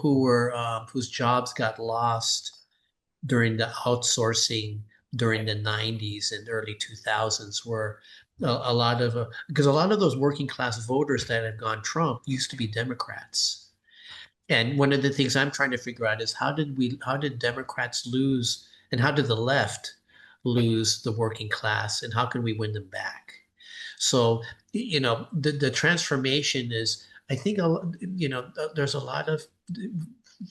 whose jobs got lost during the outsourcing during the 90s and early 2000s were a lot of because a lot of those working class voters that had gone Trump used to be Democrats. And one of the things I'm trying to figure out is how did Democrats lose and how did the left lose the working class and how can we win them back? So, the transformation is, I think, there's a lot of,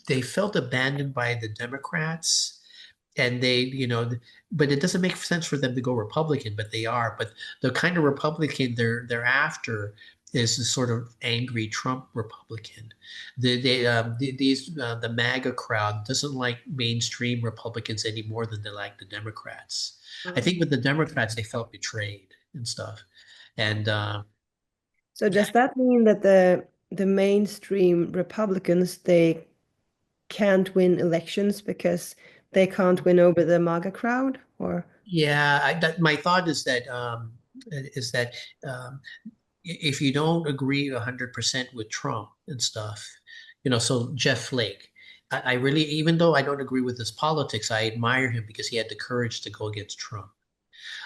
they felt abandoned by the Democrats and but it doesn't make sense for them to go Republican, but they are. But the kind of Republican they're after is the sort of angry Trump Republican. The MAGA crowd doesn't like mainstream Republicans any more than they like the Democrats. I think with the Democrats they felt betrayed and stuff, and so does that mean that the mainstream Republicans they can't win elections because they can't win over the MAGA crowd? Or yeah, my thought is that um, if you don't agree 100% with Trump and stuff, So Jeff Flake, I really, even though I don't agree with his politics, I admire him because he had the courage to go against Trump.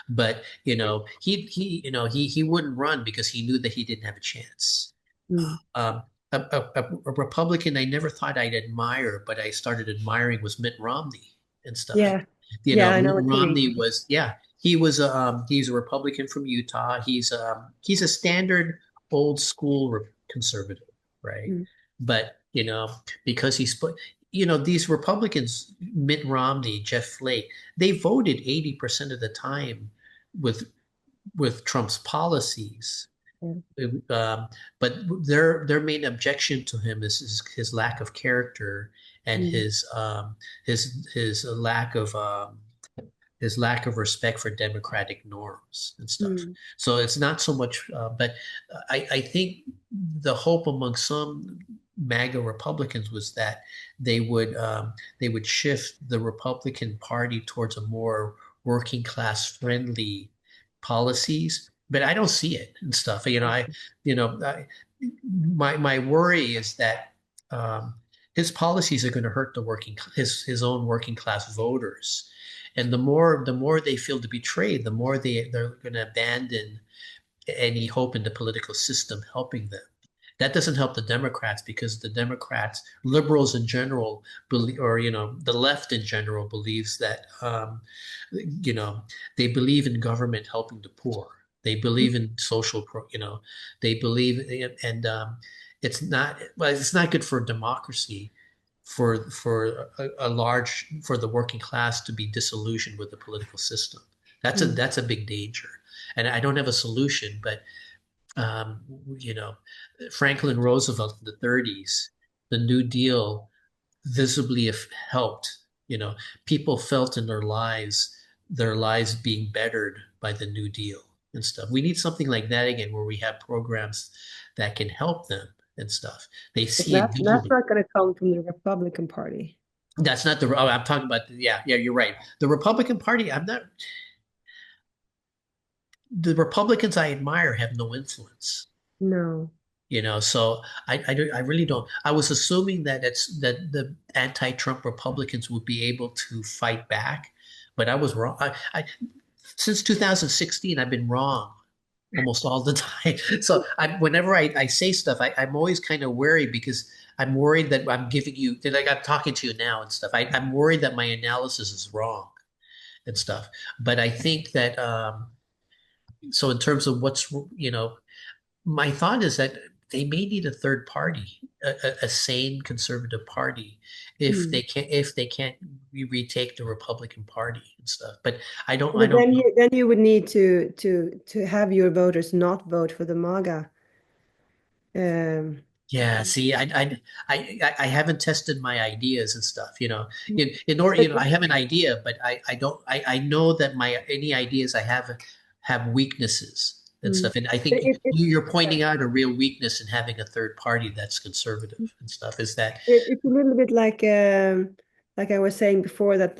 But he wouldn't run because he knew that he didn't have a chance. Mm. Um, a Republican I never thought I'd admire, but I started admiring was Mitt Romney and stuff. Yeah. Yeah, I know Mitt what you Romney mean. was, yeah, he's a Republican from Utah. He's a standard old school conservative, right? Mm. But because he's put, these Republicans, Mitt Romney, Jeff Flake, they voted 80% of the time with Trump's policies. Yeah. Um, but their main objection to him is his lack of character and Mm. his lack of respect for democratic norms and stuff. Mm. So it's not so much, but I think the hope among some MAGA Republicans was that they would shift the Republican Party towards a more working class friendly policies. But I don't see it and stuff. You know, I, my worry is that um, his policies are going to hurt his own working class voters, and the more they feel to betrayed, the more they're going to abandon any hope in the political system helping them. That doesn't help the Democrats because the Democrats, liberals in general, believe, or the left in general believes that you know they believe in government helping the poor. They believe in they believe and it's not good for democracy for the working class to be disillusioned with the political system. Mm. That's a big danger, and I don't have a solution, but um, you know, Franklin Roosevelt in the 30s, the New Deal visibly helped. People felt in their lives being bettered by the New Deal and stuff. We need something like that again, where we have programs that can help them and stuff. They But see it that's visibly. not going to come from the Republican Party. That's not the. Oh, I'm talking about. Yeah, you're right. The Republican Party. I'm not. The Republicans I admire have no influence. No. So I really don't. I was assuming that the anti-Trump Republicans would be able to fight back, but I was wrong. Since 2016, I've been wrong almost all the time. So whenever I say stuff, I'm always kind of wary because I'm worried that I'm giving you, like I'm talking to you now and stuff. I'm worried that my analysis is wrong and stuff. But I think that so in terms of my thought is that they may need a third party, a sane conservative party, Mm. if they can't retake the Republican Party and stuff. But I But don't then know. you would need to have your voters not vote for the MAGA. Um, Yeah, see, I haven't tested my ideas and stuff. In order, but I have an idea, but I don't. I know that my any ideas I have weaknesses and mm, stuff. And I but think it, you're pointing out a real weakness in having a third party that's conservative and stuff. Is that it's a little bit like I was saying before that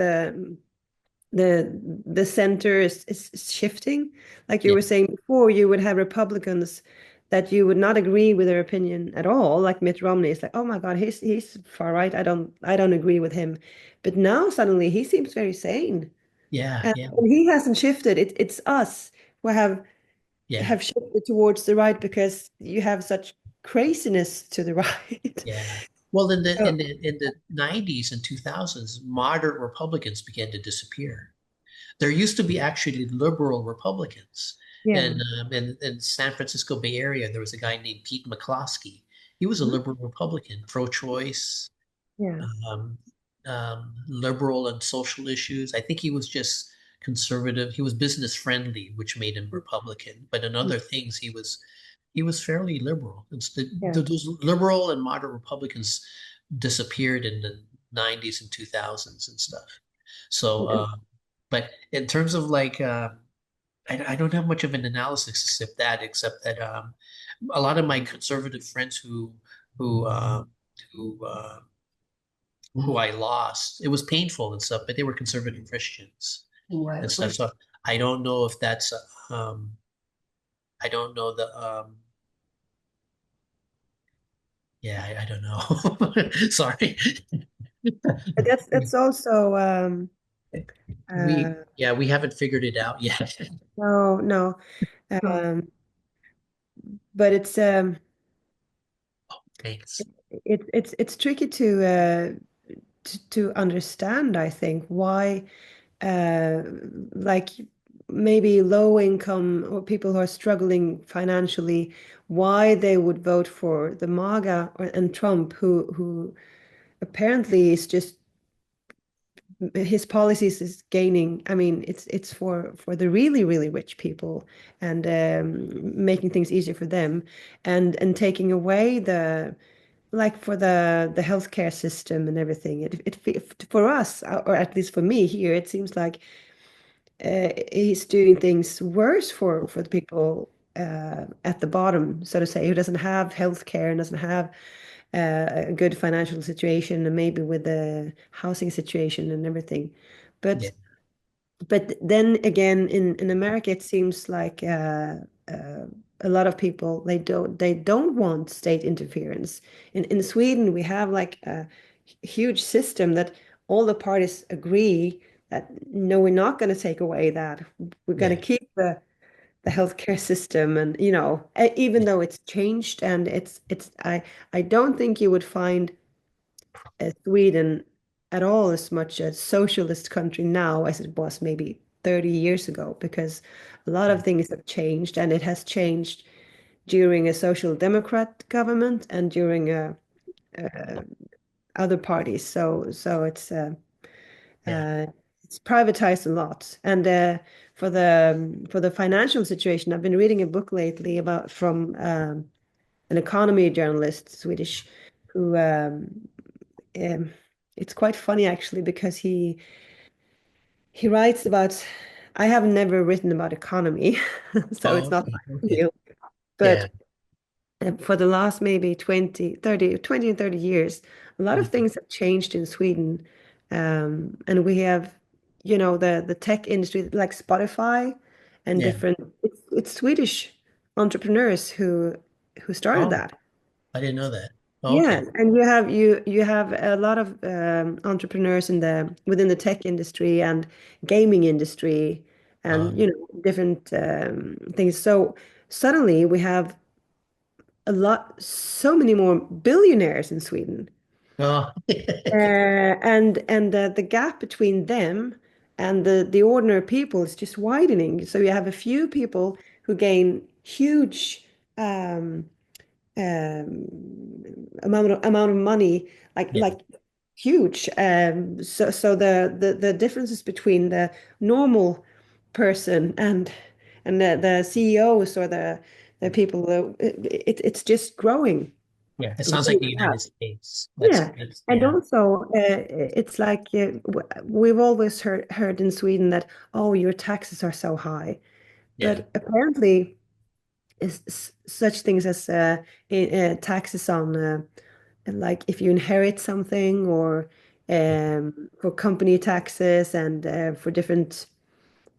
the center is shifting. Like you Yeah, were saying before, you would have Republicans that you would not agree with their opinion at all. Like Mitt Romney is like, oh my God, he's far right. I don't agree with him. But now suddenly he seems very sane. yeah, yeah, And he hasn't shifted. It's us who yeah. have shifted towards the right because you have such craziness to the right. Yeah. Well, in the So, in the in the 90s and 2000s, moderate Republicans began to disappear. There used to be actually liberal Republicans. yeah. And in San Francisco Bay Area, there was a guy named Pete McCloskey. He was a Mhm. liberal Republican, pro-choice, Yeah. um, liberal on social issues. I think he was just conservative. He was business friendly, which made him Republican. But in other things, he was fairly liberal. Yeah. Those liberal and moderate Republicans disappeared in the 90s and 2000s and stuff. So, but in terms of like, I don't have much of an analysis except that a lot of my conservative friends who who who I lost, it was painful and stuff, but they were conservative Christians and stuff. So I don't know if that's I don't know Yeah, I don't know. Sorry. But that's also uh, We haven't figured it out yet. no, no. But Thanks. it's tricky to understand, I think, why uh, like maybe low income or people who are struggling financially, why they would vote for the MAGA and Trump, who apparently is just his policies is gaining. I mean, it's for the really really rich people and making things easier for them, and taking away the like for the healthcare system and everything. For us, or at least for me here, it seems like he's doing things worse for the people at the bottom, so to say, who doesn't have healthcare and doesn't have a good financial situation, and maybe with the housing situation and everything. Yeah, But but then again, in America, it seems like a lot of people they don't want state interference. In Sweden, we have like a huge system that all the parties agree that no, we're not going to take away that. We're going to yeah, keep the healthcare system, and even yeah, though it's changed, and it's I don't think you would find Sweden at all as much a socialist country now as it was maybe 30 years ago, because a lot of things have changed, and it has changed during a social democrat government and during other parties. So yeah, uh, it's privatized a lot. And for the financial situation, I've been reading a book lately about from an economy journalist, Swedish, who um, it's quite funny actually because he writes about. I have never written about economy, so it's Oh, not okay, my okay. field. Yeah. But for the last maybe 20 and 30 years, a lot of Mhm. things have changed in Sweden. And we have, the tech industry like Spotify and Yeah. different, it's Swedish entrepreneurs who started Oh, that. I didn't know that. Oh, Yeah, okay. and you have a lot of entrepreneurs within the tech industry and gaming industry and Um, different things. So suddenly we have so many more billionaires in Sweden. oh, And the gap between them and the ordinary people is just widening. So you have a few people who gain huge um, um, amount of money, like yeah, huge. So the differences between the normal person and the CEOs or the people, it's just growing yeah. It sounds like really the United fast. States. Yeah, and Yeah, also it's like we've always heard in Sweden that, oh, your taxes are so high, yeah, but apparently such things as taxes on like if you inherit something, or for company taxes, and for different,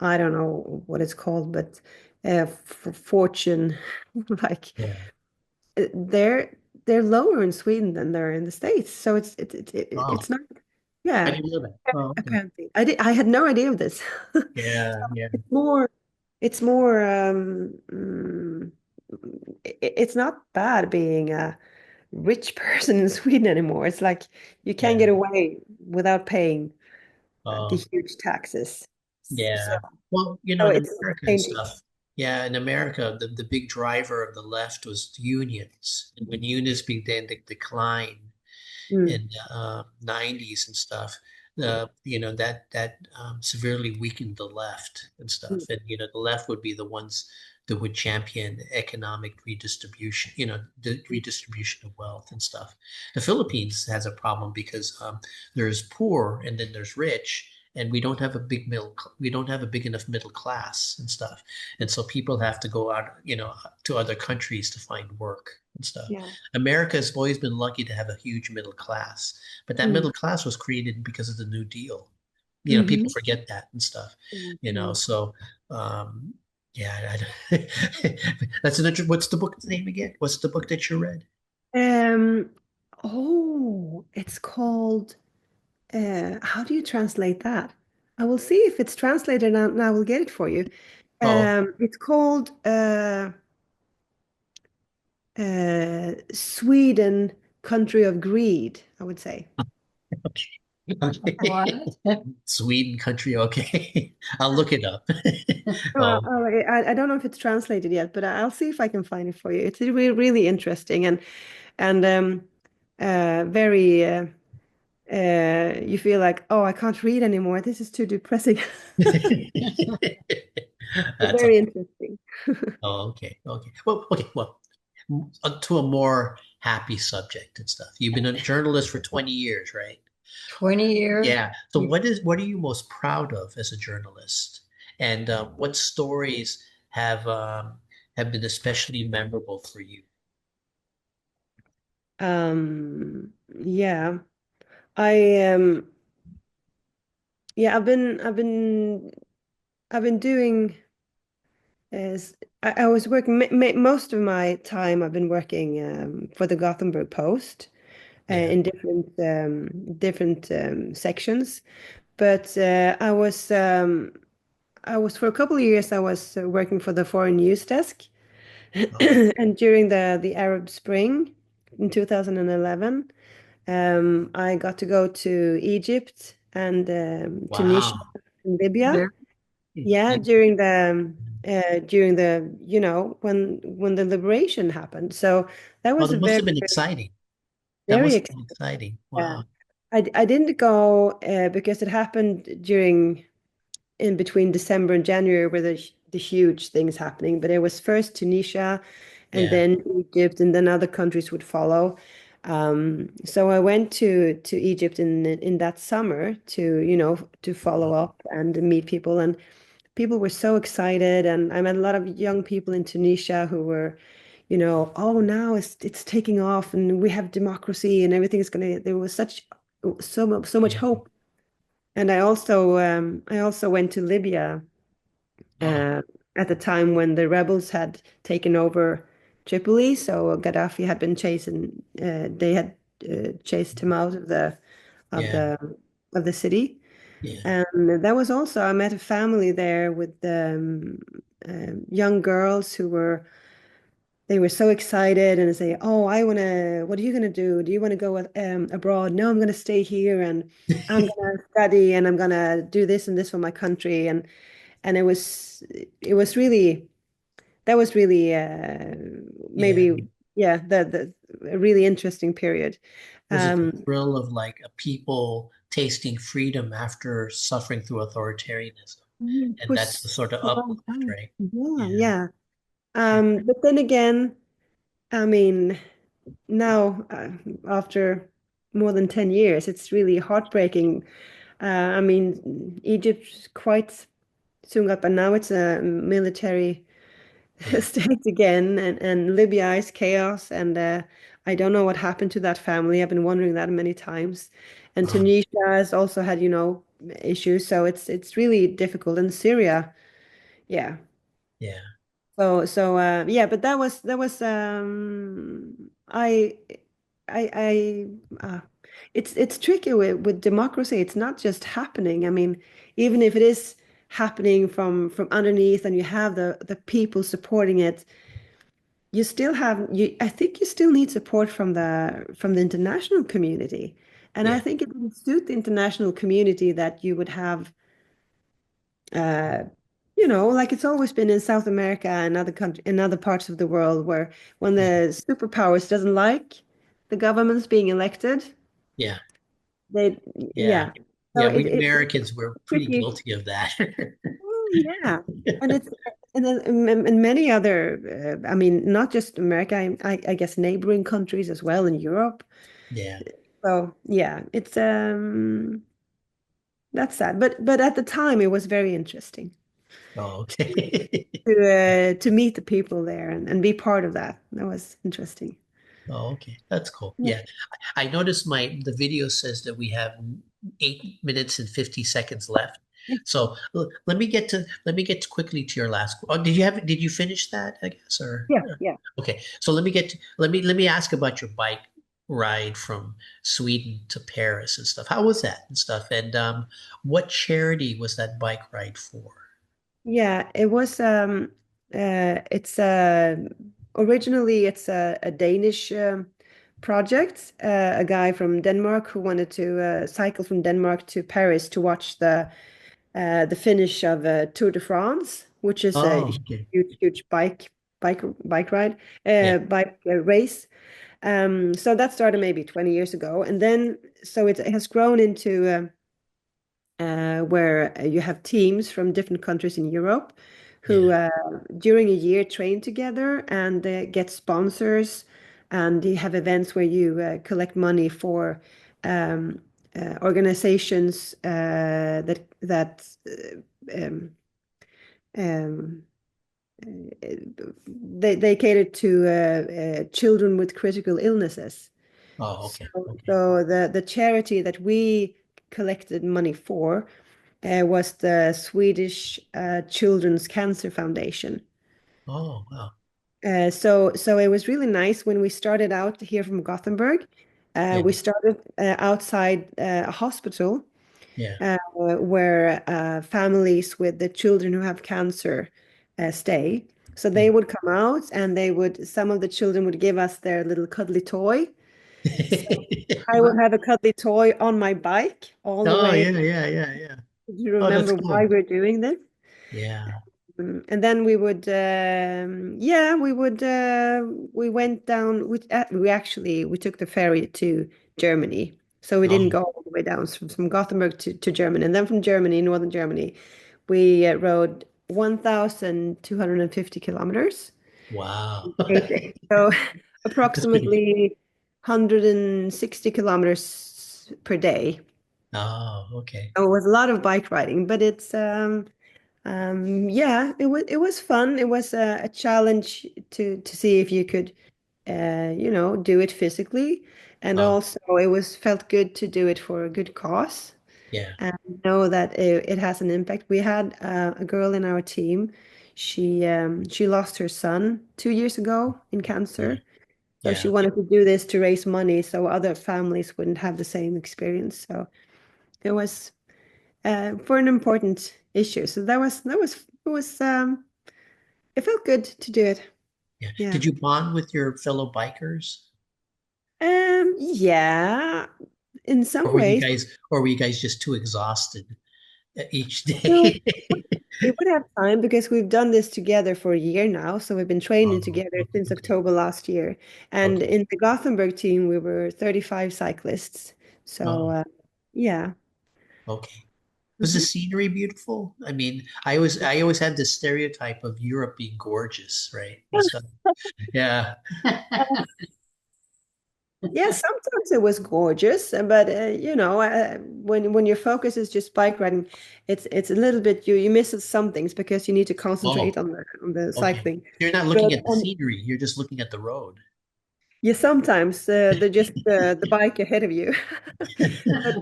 I don't know what it's called, but for fortune, like yeah. they're lower in Sweden than they're in the States. So Oh, it's not, I yeah, didn't know that. Oh, okay. apparently. I had no idea of this. Yeah, yeah, It's more it's not bad being a rich person in Sweden anymore. It's like you can't yeah. get away without paying the Um, huge taxes. So, yeah. Well, so in it's America and changing. stuff. Yeah, in America, the big driver of the left was unions. And when unions began to decline, Mm, in the 90s and stuff, that severely weakened the left and mm, stuff. And the left would be the ones that would champion economic redistribution, the redistribution of wealth and stuff. The Philippines has a problem because there's poor and then there's rich. And we don't have a big enough middle class and stuff. And so people have to go out, to other countries to find work and stuff. yeah. America has always been lucky to have a huge middle class, but that Mm, middle class was created because of the New Deal. hmm. People forget that and stuff. Mm-hmm. So um, yeah, that's what's the book name again? What's the book that you read? Um, oh, it's called, how do you translate that? I will see if it's translated and I will get it for you. Oh, It's called Sweden, Country of Greed, I would say. okay. Okay. What? Sweden country. Okay. I'll look it up. Oh, I don't know if it's translated yet, but I'll see if I can find it for you. It's really, really interesting and very you feel like, oh, I can't read anymore. This is too depressing. But that's very interesting. oh, okay. Okay. Well, okay. Well, to a more happy subject and stuff. You've been a journalist for 20 years, right? 20 years. Yeah. So what are you most proud of as a journalist? And what stories have been especially memorable for you? Yeah, I yeah, I've been doing is I was working most of my time. I've been working for the Gothenburg Post Yeah. in different sections. But I was for a couple of years I was working for the foreign news desk, Oh, and during the Arab Spring in 2011, I got to go to Egypt and Tunisia wow. and Libya. Very Yeah, You- during the when the liberation happened. So that Oh, was a that must very have been exciting. That very must have been exciting. exciting. Yeah. Wow. I didn't go because it happened during in between December and January where the huge things happening. But it was first Tunisia and Yeah. then Egypt and then other countries would follow. So I went to Egypt in that summer to, to follow up and meet people. And people were so excited. And I met a lot of young people in Tunisia who were, oh, now it's taking off and we have democracy and everything is gonna, there was so much Yeah. hope. And I also went to Libya Oh, uh, at the time when the rebels had taken over Tripoli. So Gaddafi had been chasing, they had chased him out of yeah. the of the city. Yeah. And that was also, I met a family there with young girls who were, they were so excited and say, "Oh, what are you going to do? Do you want to go abroad?" No, I'm going to stay here and I'm going to study and I'm going to do this and this for my country. And it was really, that was really Yeah. maybe, yeah, the a really interesting period. Was it the Um, thrill of like a people tasting freedom after suffering through authoritarianism? And for that's the sort of so long uplift, time. right? Yeah, Yeah. yeah. Yeah. But then again, I mean, now after more than 10 years, it's really heartbreaking. I mean, Egypt quite soon got, but now it's a military Yeah. state again, and Libya is chaos, and I don't know what happened to that family. I've been wondering that many times. And Um, Tunisia has also had, issues, so it's really difficult. And Syria, yeah. yeah. Yeah, but that was I it's tricky with democracy. It's not just happening. I mean, even if it is happening from underneath and you have the people supporting it, you still have you I think you still need support from the international community. And I Yeah. think it would suit the international community that you would have uh, like it's always been in South America and other country in other parts of the world where when Yeah. the superpowers doesn't like the governments being elected, Yeah. they Yeah. yeah. So Yeah. We Americans were it's pretty tricky. guilty of that. Oh, yeah, and it's and then in many other, I mean, not just America, I guess neighboring countries as well in Europe. Yeah. So yeah, it's that's sad, but at the time it was very interesting. Oh, okay. To meet the people there and be part of that. That was interesting. Oh, okay. That's cool. Yeah. Yeah. I noticed the video says that we have 8 minutes and 50 seconds left. Yeah. So let me get quickly to your last. Oh, did you finish that, I guess, or Yeah. Yeah. okay. So let me ask about your bike. ride from Sweden to Paris and stuff. How was that and stuff? And what charity was that bike ride for? Yeah, it was it's originally it's a Danish project. A guy from Denmark who wanted to cycle from Denmark to Paris to watch the finish of Tour de France, which is a Oh, okay. huge bike ride, Yeah. bike race. So that started maybe 20 years ago, and then so it has grown into where you have teams from different countries in Europe who Yeah. during a year train together and get sponsors, and you have events where you collect money for organizations that um, um, they cater to children with critical illnesses. Oh, So, okay. Okay. so the charity that we collected money for was the Swedish Children's Cancer Foundation. Oh, wow. So it was really nice when we started out here from Gothenburg. Yeah. We started outside a hospital Yeah. where families with the children who have cancer stay. So they Mm. would come out and some of the children would give us their little cuddly toy. So I would Wow. have a cuddly toy on my bike all the Oh, way. yeah, yeah, yeah, yeah. Do you Oh, that's remember why cool. we're doing this? Yeah. And then we would, yeah, we went down. We took the ferry to Germany, so we didn't Oh, go all the way down from Gothenburg to Germany, and then from Germany, northern Germany, we rode 1,250 kilometers, wow. 8 days. So That's pretty. approximately 160 kilometers per day. Oh, okay. So it was a lot of bike riding, but it's yeah, it was fun. It was a challenge to see if you could do it physically, and Oh, also it was felt good to do it for a good cause yeah. and know that it has an impact. We had a girl in our team. She lost her son 2 years ago in Yeah. cancer, so she Yeah. wanted to do this to raise money so other families wouldn't have the same experience. So it was for an important issue. So it felt good to do it. Yeah. Yeah. Did you bond with your fellow bikers? Yeah, in some Or were you ways. guys, or were you guys just too exhausted each No, day? we would have time because we've done this together for a year now. So we've been training Oh, together okay, since okay, October last year. And okay, in the Gothenburg team, we were 35 cyclists. So oh, yeah. okay. Was the Mhm. scenery beautiful? I mean, I always had this stereotype of Europe being gorgeous, right? And stuff. Yeah. Yeah, sometimes it was gorgeous, but when your focus is just bike riding, it's a little bit you miss some things because you need to concentrate Oh, on the okay. cycling. You're not But looking at the scenery, you're just looking at the road. yeah, sometimes they're just the bike ahead of you.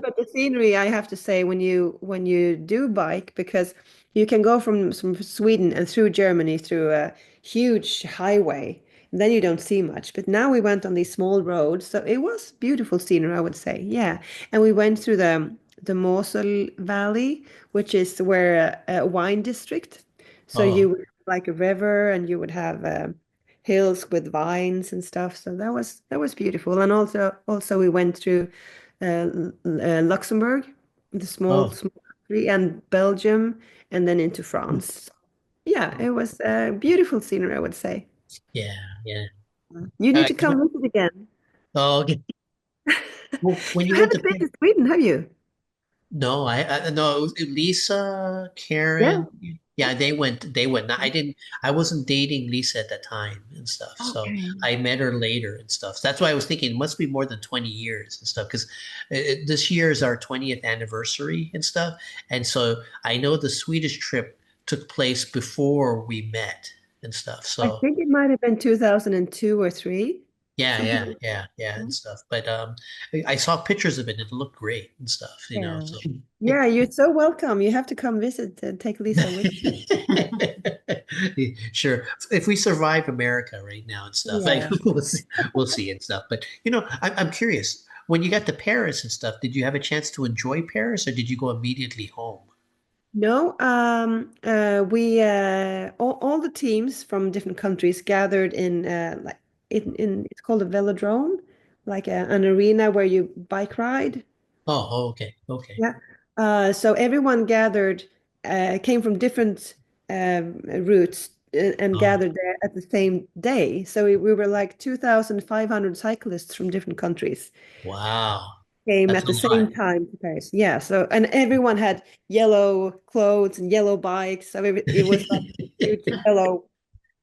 But the scenery, I have to say, when you do bike, because you can go from Sweden and through Germany through a huge highway, and then you don't see much. But now we went on these small roads, so it was beautiful scenery, I would say. Yeah, and we went through the Mosel Valley, which is where a wine district. So you Oh, would have like a river, and you would have hills with vines and stuff. So that was beautiful. And also we went through Luxembourg, the oh, small country, and Belgium, and then into France. Yeah, it was a beautiful scenery, I would say. yeah, yeah. You need to You come visit again. oh, okay. Well, when You you went to haven't been Paris, to Sweden, have you? no, I no, it was Lisa, Yeah. Karen, yeah, they went. I didn't, I wasn't dating Lisa at that time and stuff, so Okay. I met her later and stuff. That's why I was thinking it must be more than 20 years and stuff, because this year is our 20th anniversary and stuff, and so I know the Swedish trip took place before we met and stuff. I So think it might have been 2002 or three. Yeah, Something yeah, like yeah, yeah, and that. stuff. But I saw pictures of it and it looked great and stuff, you know. Yeah. So Yeah, you're so welcome. You have to come visit and take Lisa with you. sure. If we survive America right now and stuff, like Yeah. we'll see and stuff. But you know, I'm curious. When you got to Paris and stuff, did you have a chance to enjoy Paris, or did you go immediately home? No, we all the teams from different countries gathered in like in it's called a velodrome, like an arena where you bike ride. Oh, okay, okay. Yeah. So everyone gathered, came from different routes and Oh, gathered there at the same day. So we were like 2,500 cyclists from different countries wow, came that's at the a lot. same time to Paris. Yeah. So, and everyone had yellow clothes and yellow bikes. So it was like huge yellow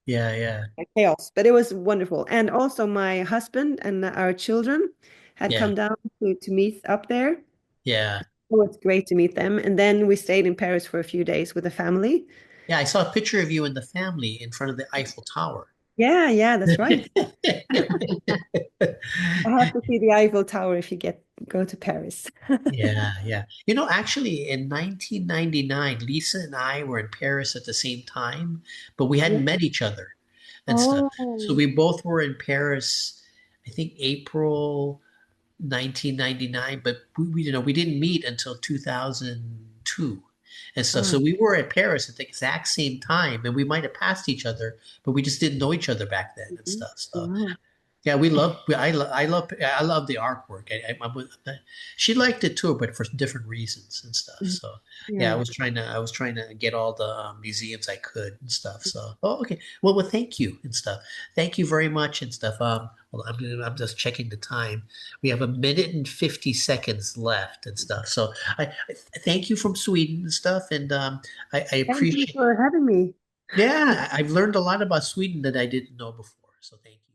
Yeah, yeah, chaos, but it was wonderful. And also my husband and our children had yeah, come down to meet up there. yeah, It was great to meet them. And then we stayed in Paris for a few days with the family. yeah. I saw a picture of you and the family in front of the Eiffel Tower. Yeah, yeah, that's right. I have to see the Eiffel Tower if you go to Paris. Yeah, yeah. You know, actually, in 1999, Lisa and I were in Paris at the same time, but we Yeah. hadn't met each other and stuff. So Oh, we both were in Paris, I think April 1999, but you know, we didn't meet until 2002 and stuff. oh, So we were at Paris at the exact same time, and we might have passed each other, but we just didn't know each other back then and mhm. stuff. So Wow. yeah, I love the artwork. She liked it too, but for different reasons and stuff. Mhm. So yeah, Yeah. I was trying to get all the museums I could and stuff. So oh, okay, well, thank you and stuff. Thank you very much and stuff. Well, I'm just checking the time. We have a minute and 50 seconds left and stuff. So I thank you from Sweden and stuff, and I Thank you appreciate. for having me. Yeah, I've learned a lot about Sweden that I didn't know before. So thank you.